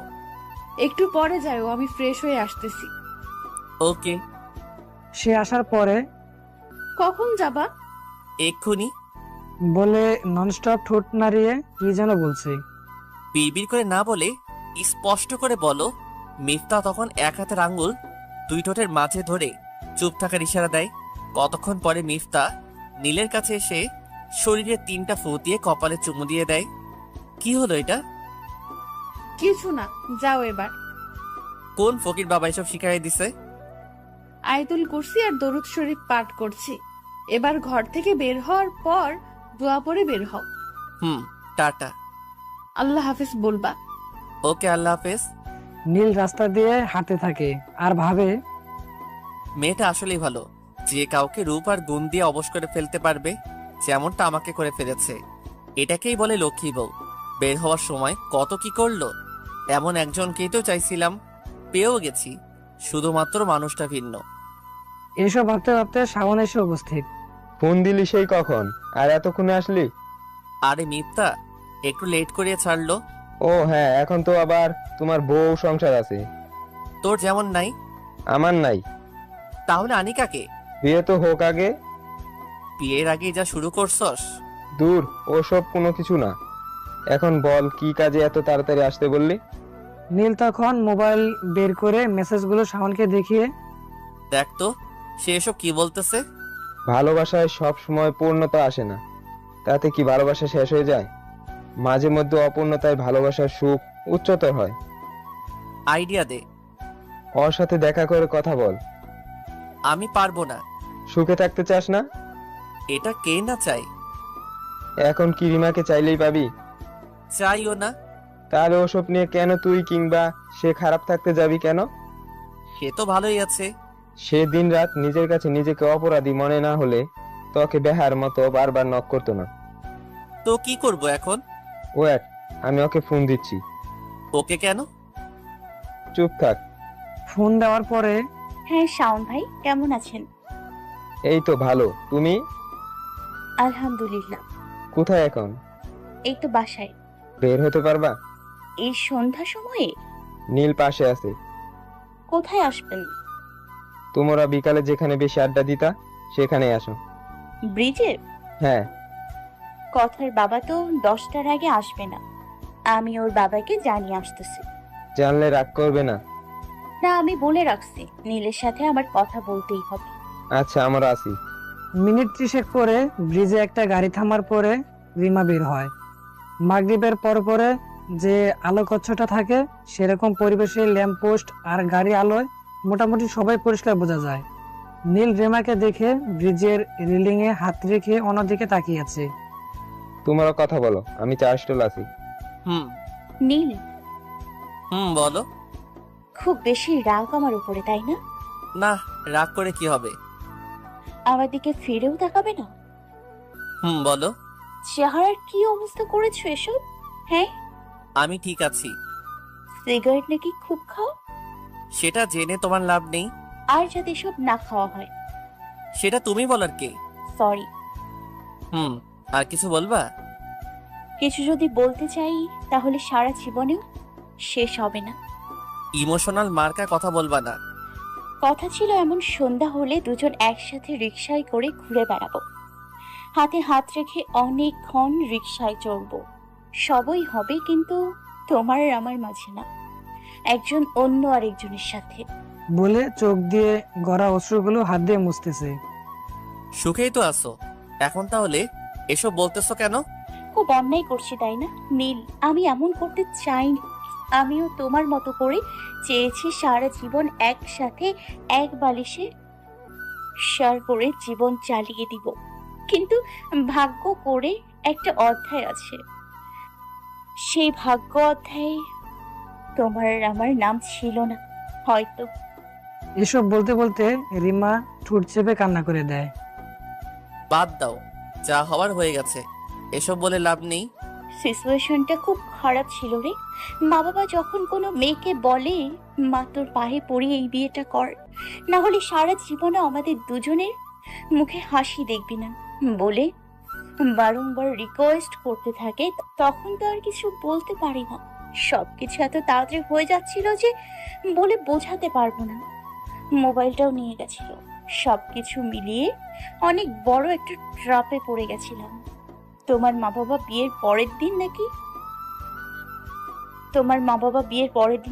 একটু পরে যাও, আমি ফ্রেশ হয়ে আসতেছি।
ওকে।
সে আসার পরে
কখন যাবা?
এক্ষুনি।
বলে ননস্টপ ঠোঁট নাড়িয়ে কি যেন বলছে।
বিড়বিড় করে না বলে স্পষ্ট করে বলো। মিফতা তখন এক হাতের আঙ্গুল দুই ঠোঁটের মাঝে ধরে চুপ থাকার ইশারা দেয়। কতক্ষণ পরে মিফতা নীলের কাছে এসে শরীরে 3টা ফু দিয়ে কপালে চুমু দিয়ে দেয়। কি হলো এটা?
কিছু না, যাও এবার।
কোন ফকির বাবা এসব শিখাই দিছে?
আয়াতুল কুরসি আর দরুদ শরীফ পাঠ করছি। এবার ঘর থেকে বের হওয়ার পর দোয়া পড়ে বের হও।
টাটা।
আল্লাহ হাফেজ বলবা।
ওকে, আল্লাহ হাফেজ।
নীল রাস্তা দিয়ে হাঁটতে থাকে আর ভাবে,
মেয়েটা আসলেই ভালো, যে কাউকে রূপ আর গুণ দিয়ে অবশ করে ফেলতে পারবে, যেমনটা আমাকে করে ফেলেছে। এটাকেই বলে লক্ষ্মী বউ। বের হওয়ার সময় কত কি করলো। এমন একজনকেই তো চাইছিলাম, পেয়েও গেছি, শুধুমাত্র মানুষটা ভিন্ন।
এসব ভাবতে ভাবতে শাওন এসে উপস্থিত।
ফোন দিলি সেই কখন, আর এতক্ষণে আসলি?
আরে মিথ্যা, একটু লেট করিয়ে ছাড়লো।
ও হ্যাঁ, এখন তো আবার তোমার বউ সংসার আছে।
তোর যেমন নাই।
আমার নাই।
তাহলে আনিকাকে?
বিয়ে তো হোক আগে।
বিয়ের আগে যা শুরু করছস।
দূর, ওসব কোনো কিছু না। এখন বল, কি কাজে এত তাড়াতাড়ি আসতে বললি?
নীল তখন মোবাইল বের করে মেসেজগুলো শাওনকে দেখিয়ে,
দেখ তো সে এসব কি বলতেছে।
ভালোবাসায় সব সময় পূর্ণতা আসে না, তাতে কি ভালোবাসা শেষ হয়ে যায়? মাঝে মধ্যে অপূর্ণতায় ভালোবাসার সুখ উচ্চতর হয়।
আইডিয়া দে।
ওর সাথে দেখা করে কথা বল।
আমি পারবো না।
সুখে থাকতে চাস না?
এটা কে না চাই?
এখন কি রিমাকে চাইলেই পাবি?
চাইও না।
তাহলে ওসব নিয়ে কেন তুই কিংবা সে খারাপ থাকতে যাবি কেন?
সে তো ভালোই আছে।
সে দিন রাত নিজের কাছে নিজেকে অপরাধী মনে না হলে তোকে বেহার মতো বারবার নক করতো না।
তো কি করব এখন?
ওয়েট, আমি ওকে ফোন দিচ্ছি।
ওকে কেন?
চুপ থাক।
ফোন দেওয়ার পরে,
হ্যাঁ শাওন ভাই, কেমন আছেন?
এই তো ভালো, তুমি?
আলহামদুলিল্লাহ।
কোথায় এখন?
এই তো বাসায়।
বের হতে পারবা?
এই সন্ধ্যা সময়ে?
নীল পাশে আছে।
কোথায় আসবেন?
তোমরা বিকালে যেখানে বেশি আড্ডা দিতা সেখানে আসো।
ব্রিজে?
হ্যাঁ।
কথার বাবা তো 10টার আগে আসবে না। আমি ওর বাবাকে জানিয়ে আসতেছি।
জানলে রাগ করবে না?
না, আমি বলে রাখছি নীলের সাথে আমার কথা বলতেই হবে।
আচ্ছা, আমরা আসি।
মিনিট 30 করে ব্রিজে একটা গাড়ি থামার পরে রিমা বের হয়। মাগরিবের পরে যে আলোকচ্ছটা থাকে সেরকম পরিবেশে ল্যাম্প পোস্ট আর গাড়ি আলোয় মোটামুটি সবাই পরিষ্কার বোঝা যায়। নীল রিমাকে দেখে ব্রিজের রেলিং এ হাত রেখে অন্যদিকে তাকিয়ে আছে।
তোমরা কথা বলো, আমি চা স্টল আছি।
নীল,
বলো।
খুব বেশি রাগ আমার উপরে, তাই না?
না, রাগ করে কি হবে?
আমার দিকে ফিরেও তাকাবে না?
বলো।
চেহারার কি অবস্থা করেছো এসব? হ্যাঁ,
আমি ঠিক আছি।
সিগারেট নাকি খুব খাও?
সেটা জেনে তোমার লাভ নেই।
আর যদি এসব না খাওয়া হয়?
সেটা তুমি বলার কে?
সরি।
আর কিছু বলবা?
কিছু যদি বলতে চাই তাহলে সারা জীবনেও শেষ হবে না।
ইমোশনাল মার্কা কথা বলবা না।
কথা ছিল এমন সন্ধ্যা হলে দুজন একসাথে রিকশায় করে ঘুরে বেড়াবো, হাতে হাত রেখে অনেকক্ষণ রিকশায় চড়বো। সবই হবে, কিন্তু তোমার আর আমার মাঝে না, একজন অন্য আরেকজনের সাথে।
বলে চোখ দিয়ে গড়া অশ্রুগুলো হাত দিয়ে মুছতেছে।
সুখেই তো আছো এখন, তাহলে এসব বলতেছো কেন?
খুব অন্যায় করছি তাই না নীল? আমি এমন করতে চাইনি। আমিও তোমার মতো করে চেয়েছি সারা জীবন একসাথে এক বালিশে শেয়ার করে জীবন চালিয়ে দিব, কিন্তু ভাগ্য করে একটা অধ্যায় আছে। সেই ভাগ্য অধ্যায়ে তোমার আর আমার নাম ছিল না হয়তো।
এসব বলতে বলতে রিমা ঠোঁট চেপে কান্না করে দেয়।
বাদ দাও, যা হওয়ার হয়ে গেছে, এসব বলে লাভ নেই।
সিচুয়েশনটা খুব খারাপ ছিল রে। মা বাবা যখন কোনো মেয়েকে বলে মা তোর পায়ে পড়ি এই বিয়েটা কর, না হলে সারা জীবনে আমাদের দুজনের মুখে হাসি দেখবি না বলে বারংবার রিকোয়েস্ট করতে থাকে, তখন তো আর কিছু বলতে পারি না। সবকিছু এত তাড়াতাড়ি হয়ে যাচ্ছিল যে বলে বোঝাতে পারবো না। মোবাইলটাও নিয়ে গেছিল। সবকিছু মিলিয়ে অনেক বড় একটা ট্রাপে পড়ে গেছিলাম। তোমার মা বাবা বিয়ের পরের দিন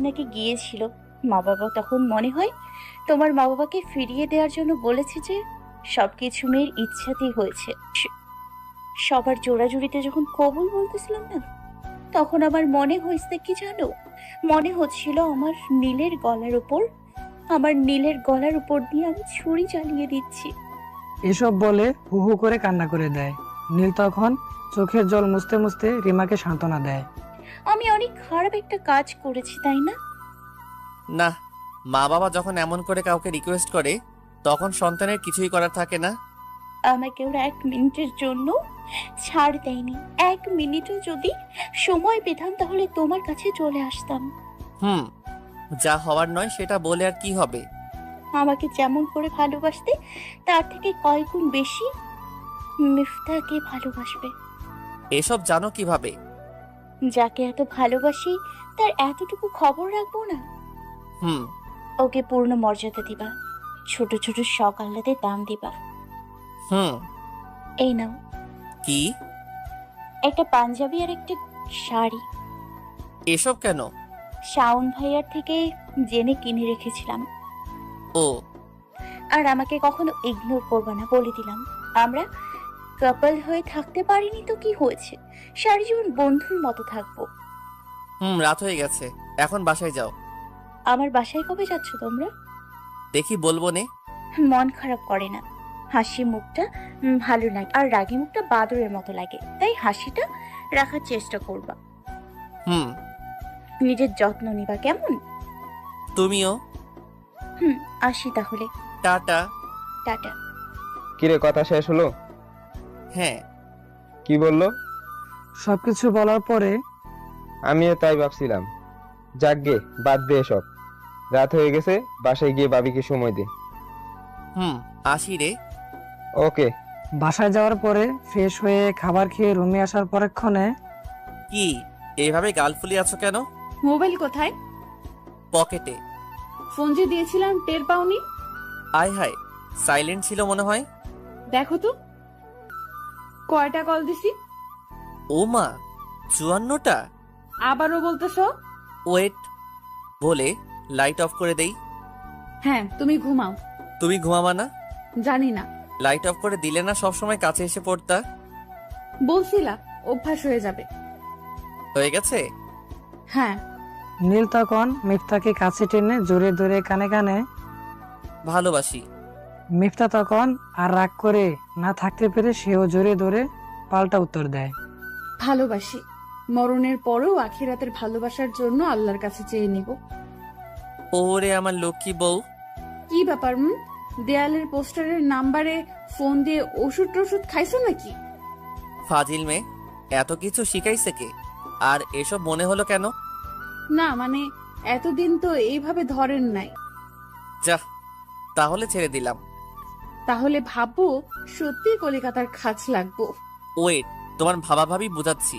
নাকি গিয়েছিল। মা বাবা তখন মনে হয় তোমার মা বাবাকে ফিরিয়ে দেওয়ার জন্য বলেছে যে সবকিছু মেয়ের ইচ্ছাতেই হয়েছে। সবার জোড়াজুড়িতে যখন কবুল বলতেছিলাম না, তখন আমার মনে হয়েছে কি জানো? মনে হচ্ছিল আমার নীলের গলার উপর দিয়ে আমি ছুরি চালিয়ে দিচ্ছি।
এসব বলে হু হু করে কান্না করে দেয়। নীল তখন চোখের জল মুছতে মুছতে রিমাকে সান্ত্বনা দেয়।
আমি অনেক খারাপ একটা কাজ করেছি তাই না?
না, মা বাবা যখন এমন করে কাউকে রিকোয়েস্ট করে তখন সন্তানের কিছুই করার থাকে না।
আমাকে ওরা 1 মিনিটের জন্য ছাড় দেয়নি। 1 মিনিটও যদি সময় পেতাম তাহলে তোমার কাছে চলে আসতাম।
যা হওয়ার নয় সেটা বলে আর কি হবে?
আমাকে যেমন করে ভালোবাসতে তার থেকে কয়েক গুণ বেশি মিফতাকে ভালোবাসবে।
এসব জানো কিভাবে?
যাকে এত ভালোবাসি তার এতটুকু খবর রাখবো না?
হুম।
ওকে পূর্ণ মর্যাদা দিবা, ছোট ছোট শখ আহ্লাদে দাম দিবা।
হুম।
এই নাও
কি?
একটা পাঞ্জাবি আর একটা শাড়ি।
এসব কেন?
শাওন ভাইয়ার থেকে জেনে কিনে রেখেছিলাম।
ও।
আর আমাকে কখনো ইগনোর করবা না বলে দিলাম। আমরা কাপল হয়ে থাকতে পারিনি তো কি হয়েছে, সারা জীবন বন্ধুর মতো থাকবো।
রাত হয়ে গেছে, এখন বাসায় যাও।
আমার বাসায় কবে যাচ্ছ তোমরা?
দেখি বলবো নে।
মন খারাপ করে না, হাসি মুখটা ভালো লাগে, আর রাগী মুখটা বাদরের মতো লাগে, তাই হাসিটা রাখার চেষ্টা করবা।
হুম।
নিজের যত্ন নিবা কেমন?
তুমিও।
আসি তাহলে।
টাটা।
টাটা।
কিরে, কথা শেষ হলো?
হ্যাঁ।
কি বললো?
সবকিছু বলার পরে
আমিও তাই ভাবছিলাম। যাকগে, বাদ দে এসব। রাত হয়ে গেছে, বাসায় গিয়ে ভাবিকে সময় দে।
আসি রে।
ওকে।
বাসায় যাওয়ার পরে ফ্রেশ হয়ে খাবার খেয়ে রুমে আসার পরক্ষণে
কি এইভাবে গাল ফুলিয়ে আছো কেন?
মোবাইল কোথায়?
পকেটে।
ফোন যে দিয়েছিলাম টের পাওনি?
আয় হায়, সাইলেন্ট ছিল মনে হয়।
দেখো তো কয়টা কল দিছি।
ও মা, 54টা।
আবারও বলতেছো?
ওয়েট বলে লাইট অফ করে দেই।
হ্যাঁ, তুমি ঘুমাও।
তুমি ঘুমাবা না?
জানি না,
লাইট অফ করে দিলে না সব সময় কাছে এসে পড়তা।
বলছিলা অভ্যাস হয়ে যাবে।
হয়ে গেছে।
হ্যাঁ।
নীল তখন মিফতাকে কাছে টেনে জোরে ধরে কানে কানে
ভালোবাসি।
মিফতা তখন আর রাগ করে না থাকতে পেরে সেও জোরে ধরে পাল্টা উত্তর দেয়,
ভালোবাসি। মরণের পরেও আখিরাতের ভালোবাসার জন্য আল্লাহর কাছে চেয়ে নিব।
ওরে আমার লক্ষ্মী বউ।
কি ব্যাপার? দেয়ালের পোস্টারের নাম্বারে ফোন দিয়ে ওষুধ টষুধ খাইছো নাকি?
ফাজিল মেয়ে, এত কিছু শিখাইছে কে? আর এসব মনে হলো কেন?
না মানে এতদিন তো এইভাবে ধরেন নাই।
যা, তাহলে ছেড়ে দিলাম।
তাহলে ভাববো সত্যি কলিকাতার খাজ লাগবো।
ওয়েট, তোমার ভাবাভাবি বুঝাচ্ছি।